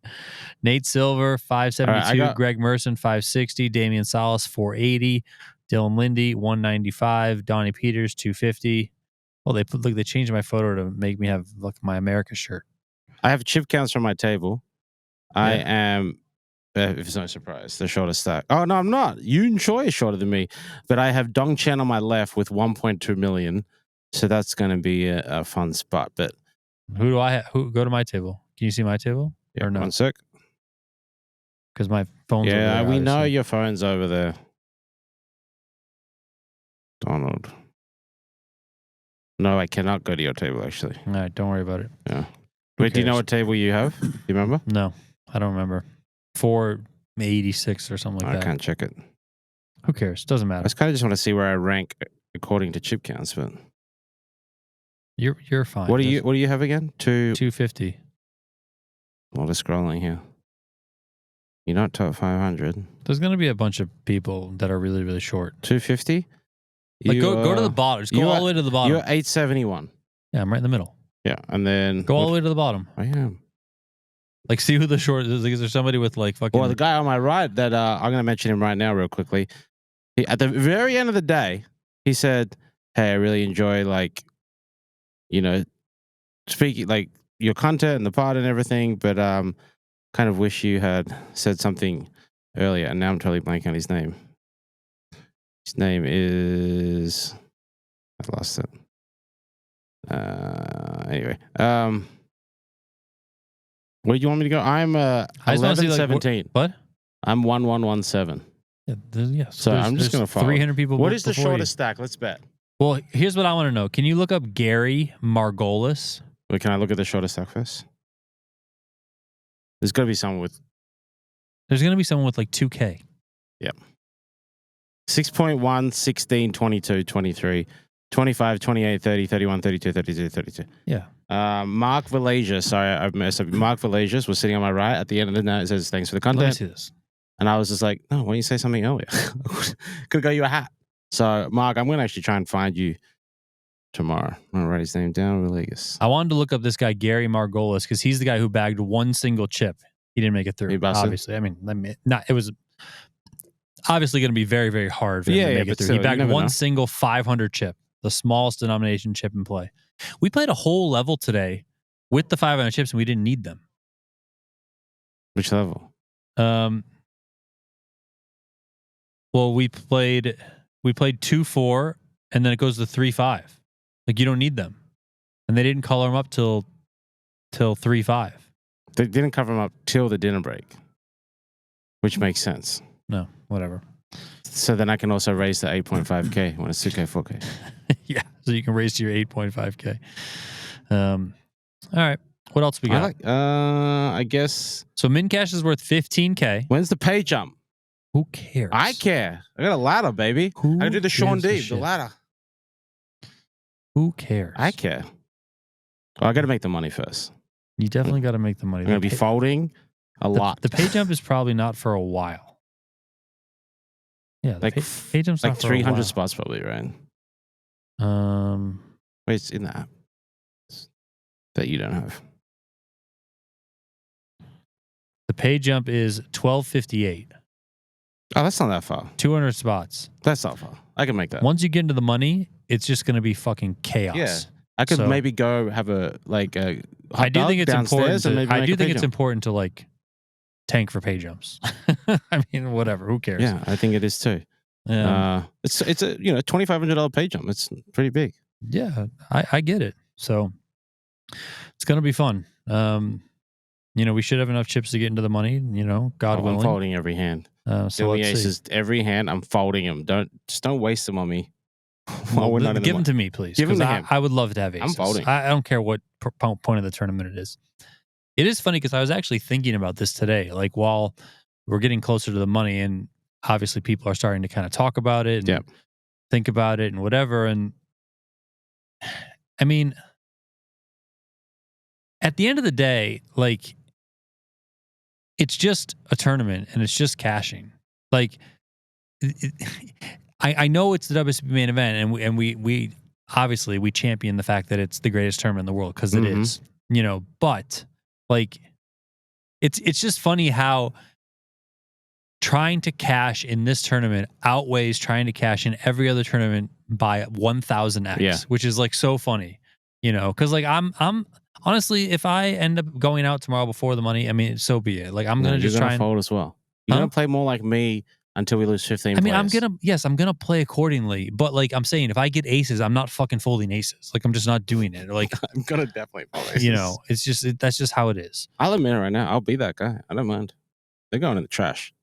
Speaker 1: Nate Silver 572. Right, Greg Merson 560. Damian Salas 480. Dylan Lindy 195. Donnie Peters 250. Oh, they changed my photo to make me have my America shirt.
Speaker 2: I have chip counts from my table. Yeah. I am. If it's no surprise, the shortest stack. Oh, no, I'm not. Yoon Choi is shorter than me. But I have Dong Chen on my left with 1.2 million. So that's going to be a fun spot. But
Speaker 1: who do I have? Go to my table. Can you see my table?
Speaker 2: Yeah,
Speaker 1: or no?
Speaker 2: 1 sec.
Speaker 1: Because my phone's over there.
Speaker 2: Yeah, we know your phone's over there. Donald. No, I cannot go to your table, actually.
Speaker 1: All right, don't worry about it.
Speaker 2: Yeah. Wait, do you know what table you have? Do you remember?
Speaker 1: No, I don't remember. 486 or something like that.
Speaker 2: I can't check it.
Speaker 1: Who cares? Doesn't matter.
Speaker 2: I just kind of want to see where I rank according to chip counts, but
Speaker 1: you're fine.
Speaker 2: What do you have again?
Speaker 1: 250.
Speaker 2: Well, just scrolling here. You're not top 500.
Speaker 1: There's going to be a bunch of people that are really, really short.
Speaker 2: 250?
Speaker 1: Like go to the bottom. Just go all the way to the bottom.
Speaker 2: You're 871.
Speaker 1: Yeah, I'm right in the middle.
Speaker 2: Yeah, and then
Speaker 1: go all the way to the bottom.
Speaker 2: I am.
Speaker 1: Like, see who the short is. Like, is there somebody with like fucking?
Speaker 2: Well, the guy on my right that I'm going to mention him right now real quickly. At the very end of the day, he said, "Hey, I really enjoy speaking like your content and the pod and everything, but kind of wish you had said something earlier." And now I'm totally blanking on his name. His name is I lost it. Anyway, where do you want me to go? I'm 11-17.
Speaker 1: What?
Speaker 2: I'm 1117.
Speaker 1: Yeah,
Speaker 2: so I'm just gonna follow.
Speaker 1: 300 people.
Speaker 2: What is the shortest stack? Let's bet.
Speaker 1: Well, here's what I want to know. Can you look up Gary Margolis?
Speaker 2: Wait, can I look at the shortest stack first? There's got to be someone with.
Speaker 1: There's going to be someone with like 2K.
Speaker 2: Yep. 6.1, 16, 22, 23, 25, 28, 30, 31, 32, 32, 32.
Speaker 1: Yeah.
Speaker 2: Mark Valasia. Sorry, I've messed up. Mark Valasia was sitting on my right. At the end of the night, it says, "Thanks for the content."
Speaker 1: Let me see this.
Speaker 2: And I was just like, "No, why don't you say something earlier?" Could got you a hat. So, Mark, I'm going to actually try and find you tomorrow. I'm going to write his name down. Rodriguez.
Speaker 1: I wanted to look up this guy, Gary Margolis, because he's the guy who bagged one single chip. He didn't make it through.
Speaker 2: He busted?
Speaker 1: Obviously. I mean, it was obviously going to be very, very hard for him to make it through.
Speaker 2: Still,
Speaker 1: he bagged one single 500 chip, the smallest denomination chip in play. We played a whole level today with the 500 chips, and we didn't need them.
Speaker 2: Which level?
Speaker 1: Well, we played 2-4, and then it goes to 3-5. Like, you don't need them, and they didn't color them up till 3-5.
Speaker 2: They didn't cover them up till the dinner break, which makes sense.
Speaker 1: No, whatever.
Speaker 2: So then I can also raise the 8.5K when it's 2K, 4K.
Speaker 1: Yeah, so you can raise to your 8.5K. All right. What else we got?
Speaker 2: I guess.
Speaker 1: So min cash is worth 15K.
Speaker 2: When's the pay jump?
Speaker 1: Who cares?
Speaker 2: I care. I got a ladder, baby. I can do the Sean D, the ladder.
Speaker 1: Who cares?
Speaker 2: I care. Well, I got to make the money first.
Speaker 1: You definitely got to make the money.
Speaker 2: I'm going to be folding a lot.
Speaker 1: The pay jump is probably not for a while. Yeah, the pay jump's
Speaker 2: like
Speaker 1: not for
Speaker 2: 300 spots probably, right? Wait, it's in the app that you don't have.
Speaker 1: The pay jump is 1258.
Speaker 2: Oh, that's not that far.
Speaker 1: 200 spots.
Speaker 2: That's not far. I can make that.
Speaker 1: Once you get into the money, it's just going to be fucking chaos.
Speaker 2: Yeah. I could maybe go have a
Speaker 1: I do think it's important. I do think it's important to like tank for pay jumps. I mean, whatever. Who cares?
Speaker 2: Yeah, I think it is too. It's a $2,500 pay jump. It's pretty big.
Speaker 1: Yeah, I get it. So it's gonna be fun. We should have enough chips to get into the money. God willing.
Speaker 2: I'm folding every hand.
Speaker 1: So
Speaker 2: aces, every hand, I'm folding them. Don't waste them on me.
Speaker 1: Well, give them to me, please.
Speaker 2: Give them to him.
Speaker 1: I would love to have aces.
Speaker 2: I'm folding.
Speaker 1: I don't care what point of the tournament it is. It is funny because I was actually thinking about this today. Like, while we're getting closer to the money, and obviously people are starting to kind of talk about it and think about it and whatever. And I mean, at the end of the day, like, it's just a tournament and it's just cashing. Like, I know it's the WSOP main event, and we obviously we champion the fact that it's the greatest tournament in the world because it is, but like it's just funny how trying to cash in this tournament outweighs trying to cash in every other tournament by 1000x, which is like so funny, because like I'm honestly, if I end up going out tomorrow before the money, I mean, so be it. Like, I'm going to just try and
Speaker 2: fold as well. You're going to play more like me until we lose 15
Speaker 1: I mean,
Speaker 2: players.
Speaker 1: I'm going to play accordingly. But like I'm saying, if I get aces, I'm not fucking folding aces. Like, I'm just not doing it. Like,
Speaker 2: I'm going to definitely fold aces.
Speaker 1: It's just, that's just how it is.
Speaker 2: I'll admit it right now. I'll be that guy. I don't mind. They're going in the trash.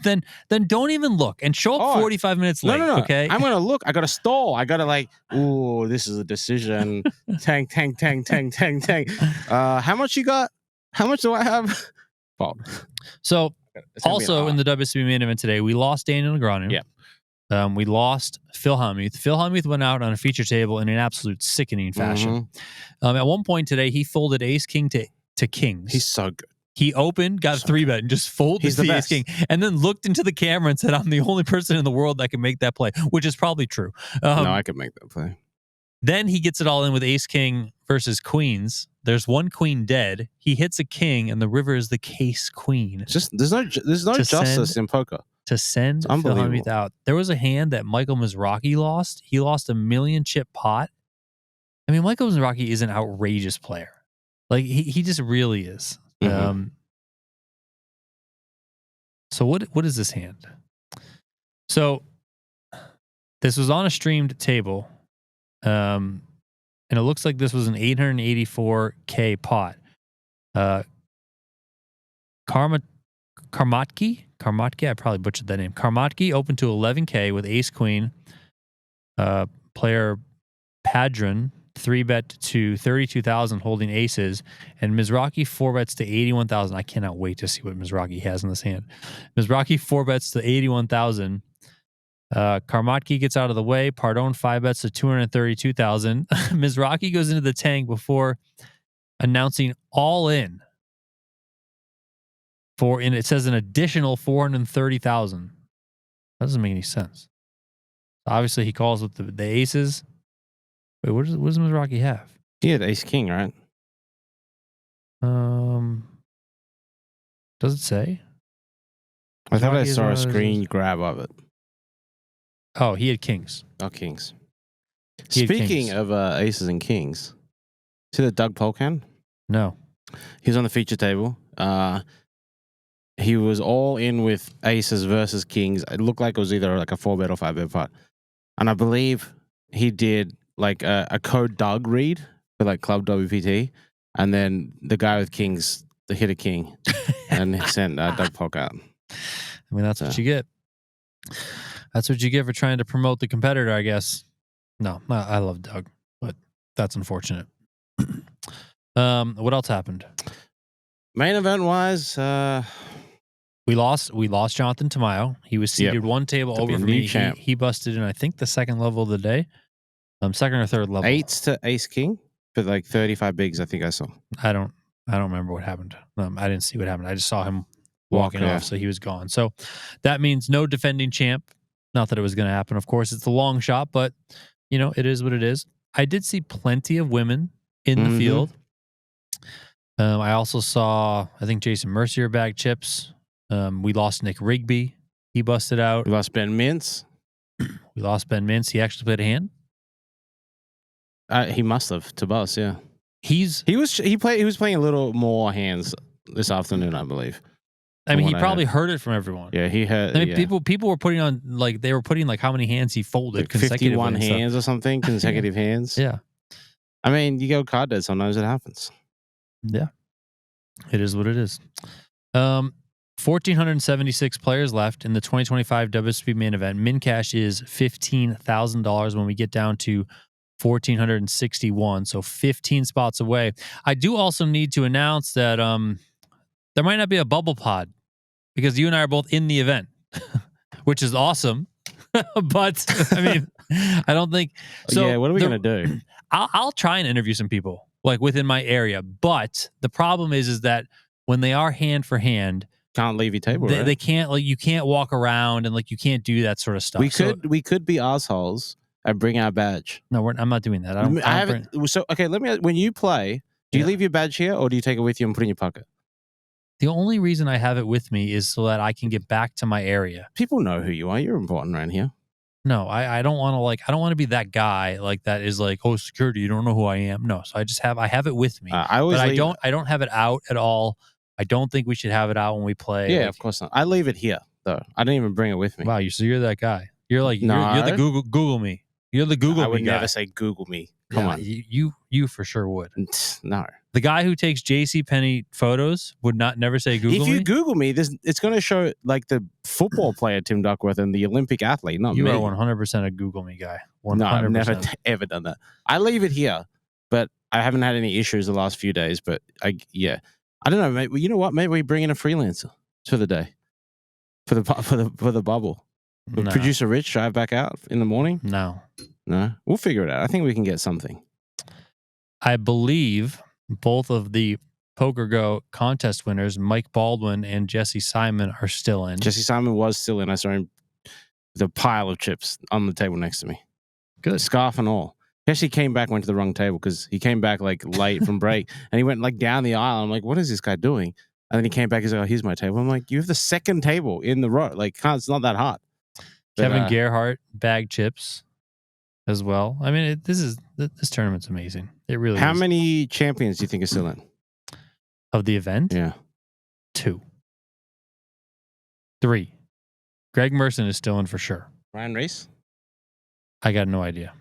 Speaker 1: then don't even look and show up 45 minutes late.
Speaker 2: No.
Speaker 1: Okay.
Speaker 2: I'm going to look. I got to stall. I got to this is a decision. Tank. How much you got? How much do I have? Fold.
Speaker 1: So, also in the WSOP main event today, we lost Daniel Negreanu.
Speaker 2: Yeah.
Speaker 1: We lost Phil Hellmuth. Phil Hellmuth went out on a feature table in an absolute sickening fashion. At one point today, he folded ace king to kings.
Speaker 2: He's so good.
Speaker 1: He opened, got a 3-bet, and just folded the ace king, and then looked into the camera and said, "I'm the only person in the world that can make that play," which is probably true.
Speaker 2: No, I can make that play.
Speaker 1: Then he gets it all in with ace king versus queens. There's one queen dead. He hits a king, and the river is the case queen.
Speaker 2: Just there's no justice in poker.
Speaker 1: To send Phil Hellmuth out. There was a hand that Michael Mizrachi lost. He lost a 1,000,000 chip pot. I mean, Michael Mizrachi is an outrageous player. Like he just really is.
Speaker 2: Mm-hmm.
Speaker 1: So what is this hand? So this was on a streamed table. And it looks like this was an 884K pot. Karmatki, I probably butchered that name. Karmatki opened to 11K with ace queen. Player Padron 3-bet to 32,000 holding aces, and Mizrachi 4-bets to 81,000. I cannot wait to see what Mizrachi has in this hand. Mizrachi 4-bets to 81,000. Karmatki gets out of the way. Pardon 5-bets to 232,000. Mizrachi goes into the tank before announcing all in and it says an additional 430,000. That doesn't make any sense. Obviously, he calls with the aces. Wait, what does Mizrachi have?
Speaker 2: He had ace king, right?
Speaker 1: Does it say?
Speaker 2: I thought I saw a screen grab of it.
Speaker 1: Oh, he had kings.
Speaker 2: Oh, kings. Speaking of aces and kings, see the Doug Polk-hand?
Speaker 1: No.
Speaker 2: He was on the feature table. He was all in with aces versus kings. It looked like it was either like a 4-bet or 5-bet pot. And I believe he did like a code Doug read for like Club WPT. And then the guy with kings hit a king and sent Doug Polk out.
Speaker 1: I mean, that's what you get. That's what you get for trying to promote the competitor, I guess. No, I love Doug, but that's unfortunate. What else happened?
Speaker 2: Main event wise,
Speaker 1: we lost Jonathan Tamayo. He was seated one table over from me. He busted in, I think, the second level of the day. Second or third level.
Speaker 2: 8s to ace king for like 35 bigs, I think I saw.
Speaker 1: I don't remember what happened. I didn't see what happened. I just saw him walking off, so he was gone. So that means no defending champ. Not that it was going to happen. Of course, it's a long shot, but you know, it is what it is. I did see plenty of women in the field. I also saw, I think, Jason Mercier bag chips. We lost Nick Rigby. He busted out.
Speaker 2: We lost Ben Mintz.
Speaker 1: He actually played a hand.
Speaker 2: He must have to bust, yeah.
Speaker 1: He
Speaker 2: was playing a little more hands this afternoon, I believe.
Speaker 1: I mean, he probably heard it from everyone.
Speaker 2: Yeah, he had.
Speaker 1: I mean, people were putting on they were putting how many hands he folded
Speaker 2: like
Speaker 1: consecutively.
Speaker 2: 51 hands or something, consecutive hands.
Speaker 1: Yeah.
Speaker 2: I mean, you go card dead. Sometimes it happens.
Speaker 1: Yeah, it is what it is. 1,476 players left in the 2025 WSOP main event. Min cash is $15,000 when we get down to 1,461, so 15 spots away. I do also need to announce that there might not be a bubble pod because you and I are both in the event, which is awesome. But I mean, I don't think so.
Speaker 2: Yeah, what are we gonna do?
Speaker 1: I'll try and interview some people like within my area, but the problem is that when they are hand for hand,
Speaker 2: can't leave your table.
Speaker 1: They can't you can't walk around and you can't do that sort of stuff.
Speaker 2: We could be assholes and bring our badge.
Speaker 1: No, I'm not doing that.
Speaker 2: I haven't. So okay, let me. When you play, do you leave your badge here or do you take it with you and put it in your pocket?
Speaker 1: The only reason I have it with me is so that I can get back to my area.
Speaker 2: People know who you are. You're important around here.
Speaker 1: No, I don't want to I don't want to be that guy that is oh, security, you don't know who I am. No, so I have it with me. I don't have it out at all. I don't think we should have it out when we play.
Speaker 2: Yeah, of course not. I leave it here though. I don't even bring it with me.
Speaker 1: Wow, so you're that guy. You're you're the Google me. You're the Google me guy.
Speaker 2: I would never say Google me. Come on.
Speaker 1: You for sure would.
Speaker 2: No.
Speaker 1: The guy who takes JCPenney photos would never say Google me.
Speaker 2: If you Google me, it's going to show the football player Tim Duckworth and the Olympic athlete, not me.
Speaker 1: You are 100% a Google me guy. 100%.
Speaker 2: No, I've never ever done that. I leave it here, but I haven't had any issues the last few days. But I don't know. Maybe, you know what? Maybe we bring in a freelancer for the day, for the bubble. No. Producer Rich drive back out in the morning.
Speaker 1: No,
Speaker 2: we'll figure it out. I think we can get something.
Speaker 1: I believe both of the PokerGo contest winners, Mike Baldwin and Jesse Simon, are still in.
Speaker 2: Jesse Simon was still in. I saw him with a pile of chips on the table next to me.
Speaker 1: Good.
Speaker 2: Scarf and all. He actually came back, went to the wrong table because he came back like late from break, and he went like down the aisle. I'm like, what is this guy doing? And then he came back. He's like, oh, here's my table. I'm like, you have the second table in the row. Like, it's not that hard.
Speaker 1: Kevin Gerhardt bagged chips as well. I mean, this tournament's amazing. It really is.
Speaker 2: How many champions do you think are still in?
Speaker 1: Of the event?
Speaker 2: Yeah.
Speaker 1: 2. 3. Greg Merson is still in for sure.
Speaker 2: Ryan Reese?
Speaker 1: I got no idea.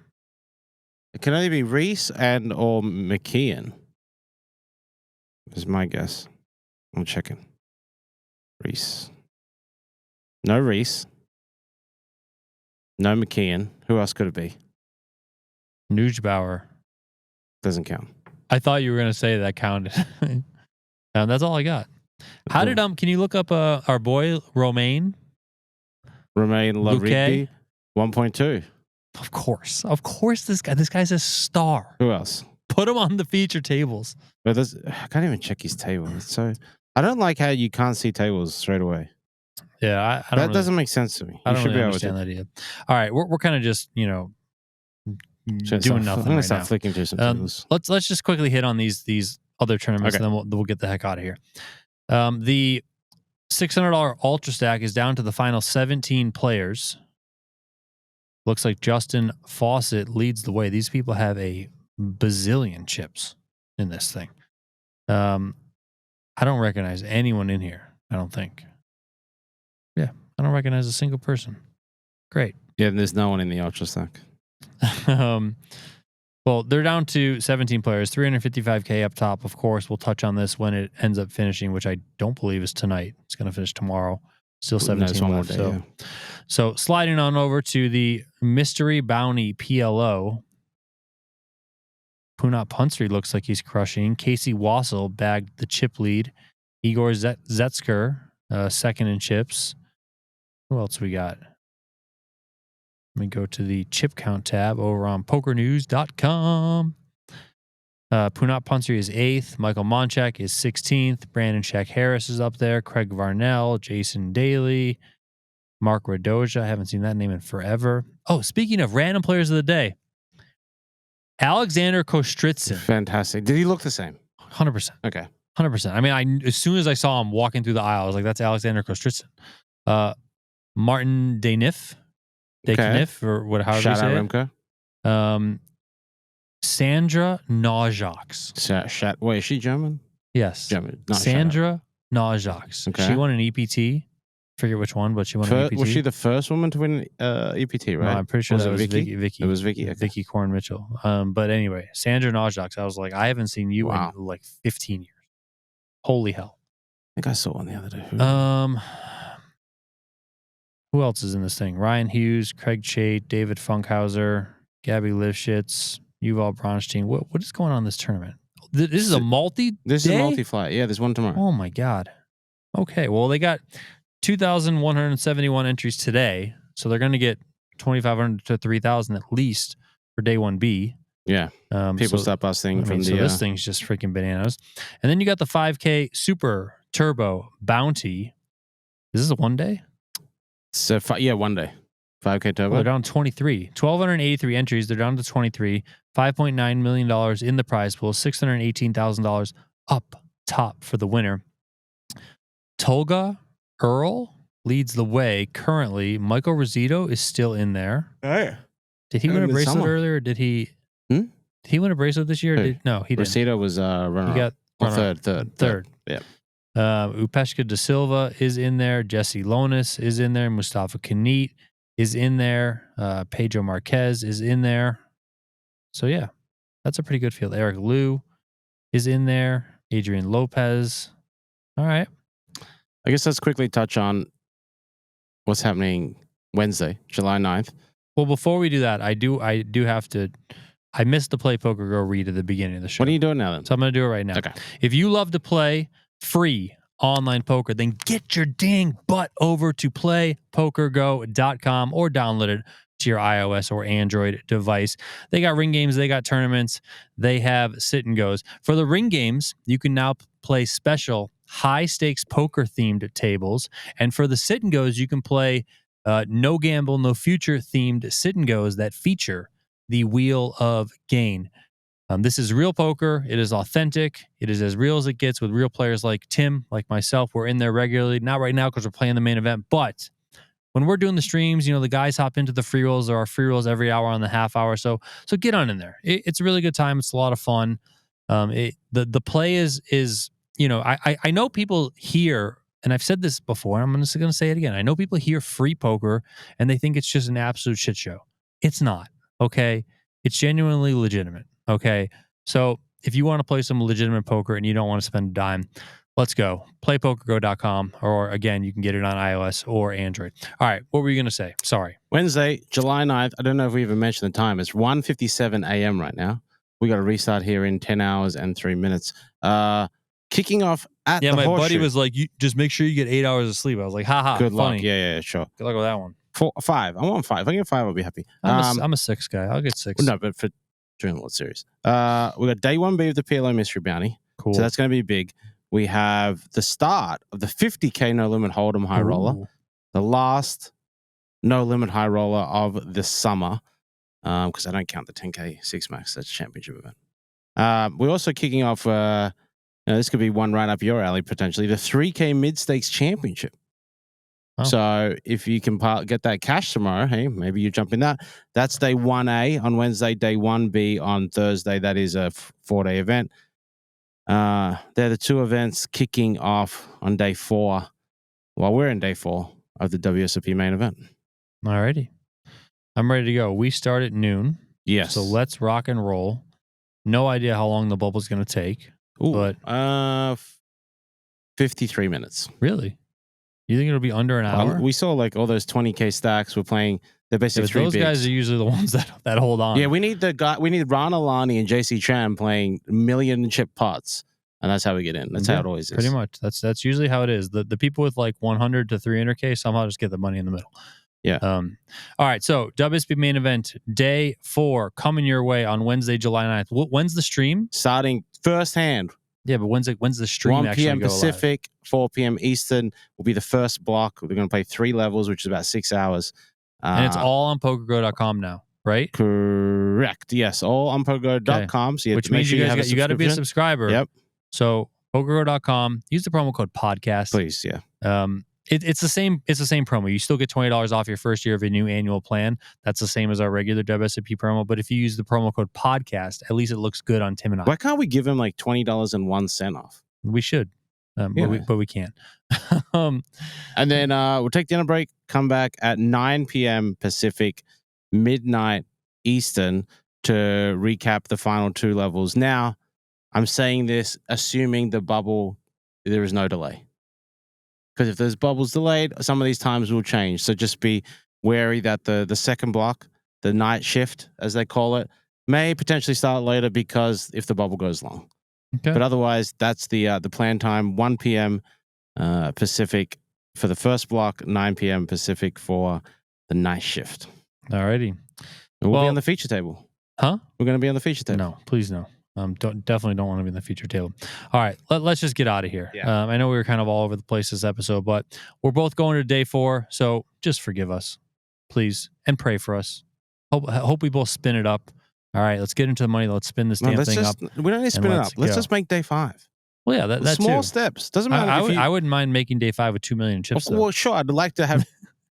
Speaker 2: It can only be Reese and or McKeon. Is my guess. I'm checking. Reese. No Reese. No McKeon. Who else could it be?
Speaker 1: Nujbauer.
Speaker 2: Doesn't count.
Speaker 1: I thought you were going to say that counted. That's all I got. How did can you look up our boy Romain
Speaker 2: Larigby? 1.2.
Speaker 1: Of course, this guy's a star.
Speaker 2: Who else?
Speaker 1: Put him on the feature tables.
Speaker 2: But I can't even check his table. I don't like how you can't see tables straight away.
Speaker 1: Yeah, I don't.
Speaker 2: That doesn't make sense to me.
Speaker 1: I don't really understand that idea. All right, we're kind of just doing nothing. I'm
Speaker 2: gonna start flicking through some tables.
Speaker 1: Let's just quickly hit on these other tournaments, and then we'll get the heck out of here. The $600 Ultra Stack is down to the final 17 players. Looks like Justin Fawcett leads the way. These people have a bazillion chips in this thing. I don't recognize anyone in here. I don't think. Yeah, I don't recognize a single person. Great.
Speaker 2: Yeah, there's no one in the Ultra Stack.
Speaker 1: Well, they're down to 17 players, 355K up top. Of course, we'll touch on this when it ends up finishing, which I don't believe is tonight. It's going to finish tomorrow. Still 17 left. So sliding on over to the Mystery Bounty PLO. Punat Punsri looks like he's crushing. Casey Wassel bagged the chip lead. Igor Zetsker, second in chips. Who else we got? Let me go to the chip count tab over on pokernews.com. Punat Punsri is 8th. Michael Monchak is 16th. Brandon Shaq Harris is up there. Craig Varnell, Jason Daly, Mark Radoja. I haven't seen that name in forever. Oh, speaking of random players of the day, Alexander Kostritsin.
Speaker 2: Fantastic. Did he look the same?
Speaker 1: 100%.
Speaker 2: Okay.
Speaker 1: 100%. I mean, as soon as I saw him walking through the aisle, I was like, that's Alexander Kostritsin. Martin Denif, or however
Speaker 2: Shout
Speaker 1: you say
Speaker 2: out
Speaker 1: it.
Speaker 2: Remco.
Speaker 1: Sandra Najaks.
Speaker 2: Wait, is she German?
Speaker 1: Yes.
Speaker 2: German.
Speaker 1: Sandra Najaks.
Speaker 2: Okay.
Speaker 1: She won an EPT. Forget which one, but she won an EPT.
Speaker 2: Was she the first woman to win EPT, right?
Speaker 1: No, I'm pretty sure that was Vicky.
Speaker 2: It was Vicky. Okay.
Speaker 1: Vicky Korn Mitchell. But anyway, Sandra Najaks. I was like, I haven't seen you in like 15 years. Holy hell.
Speaker 2: I think I saw one the other day.
Speaker 1: Who else is in this thing? Ryan Hughes, Craig Chait, David Funkhauser, Gabby Lifshitz, Yuval Bronstein. What is going on in this tournament? This is a multi.
Speaker 2: This is a multi-flight. Yeah, there's one tomorrow.
Speaker 1: Oh my god. Okay, well they got 2,171 entries today, so they're going to get 2,500 to 3,000 at least for day 1B.
Speaker 2: Yeah. People stop busting from the.
Speaker 1: So this thing's just freaking bananas. And then you got the 5K Super Turbo Bounty. Is this a 1 day?
Speaker 2: So 1 day. 5K Turbo.
Speaker 1: Well, they're down 23. 1,283 entries. They're down to 23. $5.9 million in the prize pool. $618,000 up top for the winner. Tolga Earl leads the way currently. Michael Rosito is still in there.
Speaker 2: Oh, yeah.
Speaker 1: Did he win a bracelet earlier? Or did he? Did he win a bracelet this year? No, he didn't.
Speaker 2: Rosito was runner.
Speaker 1: He got third.
Speaker 2: Yeah.
Speaker 1: Upeshka Da Silva is in there. Jesse Lonis is in there. Mustafa Kanit is in there. Pedro Marquez is in there. So yeah, that's a pretty good field. Eric Liu is in there. Adrian Lopez. All right.
Speaker 2: I guess let's quickly touch on what's happening Wednesday, July 9th.
Speaker 1: Well, before we do that, I do have to. I missed the PlayPokerGO read at the beginning of the show.
Speaker 2: What are you doing now then?
Speaker 1: So I'm going to do it right now.
Speaker 2: Okay.
Speaker 1: If you love to play free online poker, then get your dang butt over to PlayPokerGo.com or download it to your iOS or Android device. They got ring games, they got tournaments, they have sit and goes. For the ring games, you can now play special high stakes poker themed tables, and for the sit and goes, you can play no gamble, no future themed sit and goes that feature the Wheel of Gain. This is real poker. It is authentic. It is as real as it gets with real players like Tim, like myself. We're in there regularly. Not right now because we're playing the main event, but when we're doing the streams, the guys hop into the free rolls. There are free rolls every hour on the half hour. So get on in there. It's a really good time. It's a lot of fun. The play is I know people here, and I've said this before, and I'm just going to say it again. I know people hear free poker and they think it's just an absolute shit show. It's not. Okay. It's genuinely legitimate. Okay. So if you want to play some legitimate poker and you don't want to spend a dime, let's go. PlayPokerGo.com, or again, you can get it on iOS or Android. All right. What were you going to say? Sorry.
Speaker 2: Wednesday, July 9th. I don't know if we even mentioned the time. It's 1:57 a.m. right now. We got to restart here in 10 hours and 3 minutes. Kicking off at the
Speaker 1: my
Speaker 2: horseshoe.
Speaker 1: Buddy was like, "You just make sure you get 8 hours of sleep." I was like, haha,
Speaker 2: good
Speaker 1: funny.
Speaker 2: luck. Yeah, sure.
Speaker 1: Good luck with that one.
Speaker 2: 5. I want 5. If I get 5, I'll be happy.
Speaker 1: I'm a 6 guy. I'll get 6.
Speaker 2: No, but for during the World Series. We got day 1B of the PLO Mystery Bounty.
Speaker 1: Cool.
Speaker 2: So that's going to be big. We have the start of the 50K No Limit Hold'em High Roller. The last No Limit High Roller of the summer. Because I don't count the 10K 6 Max. That's a championship event. We're also kicking off, this could be one right up your alley potentially, the 3K Mid Stakes Championship. Oh. So if you can get that cash tomorrow, hey, maybe you jump in that. That's day 1A on Wednesday, day 1B on Thursday. That is a 4-day event. They're the two events kicking off on day 4. Well, we're in day 4 of the WSOP main event.
Speaker 1: Alrighty. I'm ready to go. We start at noon.
Speaker 2: Yes.
Speaker 1: So let's rock and roll. No idea how long the bubble's going to take.
Speaker 2: Ooh,
Speaker 1: but
Speaker 2: 53 minutes.
Speaker 1: Really? You think it'll be under an hour?
Speaker 2: We saw like all those 20K stacks. We're playing. They're basically three
Speaker 1: those
Speaker 2: bigs.
Speaker 1: guys are usually the ones that hold on.
Speaker 2: Yeah, we need We need Ron Alani and JC Chan playing million chip pots, and that's how we get in. That's how it always is.
Speaker 1: Pretty much. That's usually how it is. The people with like 100 to 300K somehow just get the money in the middle.
Speaker 2: Yeah.
Speaker 1: All right. So WSP main event day 4 coming your way on Wednesday, July 9th. When's the stream?
Speaker 2: Starting first hand.
Speaker 1: Yeah, but when's the stream?
Speaker 2: 1 p.m. Pacific, 4 p.m. Eastern will be the first block. We're going to play 3 levels, which is about 6 hours.
Speaker 1: And it's all on PokerGo.com now, right?
Speaker 2: Correct. Yes, all on PokerGo.com.
Speaker 1: Okay. So which means you got to be a subscriber.
Speaker 2: Yep.
Speaker 1: So PokerGo.com. Use the promo code podcast,
Speaker 2: please. Yeah.
Speaker 1: It's the same. It's the same promo. You still get $20 off your first year of a new annual plan. That's the same as our regular WSOP promo. But if you use the promo code podcast, at least it looks good on Tim and I.
Speaker 2: Why can't we give him like $20.01 off?
Speaker 1: We should, but we can't.
Speaker 2: And then we'll take dinner break. Come back at 9 p.m. Pacific, midnight Eastern to recap the final 2 levels. Now, I'm saying this assuming the bubble, there is no delay. Because if there's bubbles delayed, some of these times will change. So just be wary that the second block, the night shift, as they call it, may potentially start later because if the bubble goes long. Okay. But otherwise, that's the plan time, 1 p.m. Pacific for the first block, 9 p.m. Pacific for the night shift.
Speaker 1: Alrighty.
Speaker 2: And we'll be on the feature table.
Speaker 1: Huh?
Speaker 2: We're going to be on the feature table.
Speaker 1: No, please no. Definitely don't want to be in the feature table. All right, let's just get out of here.
Speaker 2: Yeah.
Speaker 1: I know we were kind of all over the place this episode, but we're both going to day 4, so just forgive us, please, and pray for us. Hope we both spin it up. All right, let's get into the money. Let's spin this damn thing up.
Speaker 2: We don't need to spin it up. Let's just make day 5.
Speaker 1: Well, yeah, that's
Speaker 2: small steps. Doesn't matter.
Speaker 1: I wouldn't mind making day 5 with 2 million chips.
Speaker 2: Well, sure, I'd like to have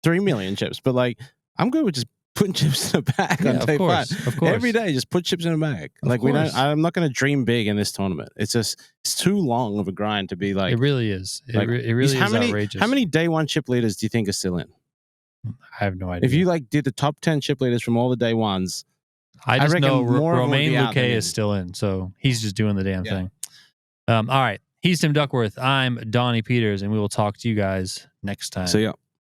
Speaker 2: 3 million chips, but like I'm good with just putting chips in a bag on day 5.
Speaker 1: Of course.
Speaker 2: Every day, just put chips in a bag. I'm not going to dream big in this tournament. It's too long of a grind to be like.
Speaker 1: It really is. It really is outrageous.
Speaker 2: How many day 1 chip leaders do you think are still in?
Speaker 1: I have no idea.
Speaker 2: If you did the top 10 chip leaders from all the day 1s,
Speaker 1: I just know Romain Luque is still in, so he's just doing the damn thing. All right. He's Tim Duckworth. I'm Donnie Peters, and we will talk to you guys next time.
Speaker 2: See ya.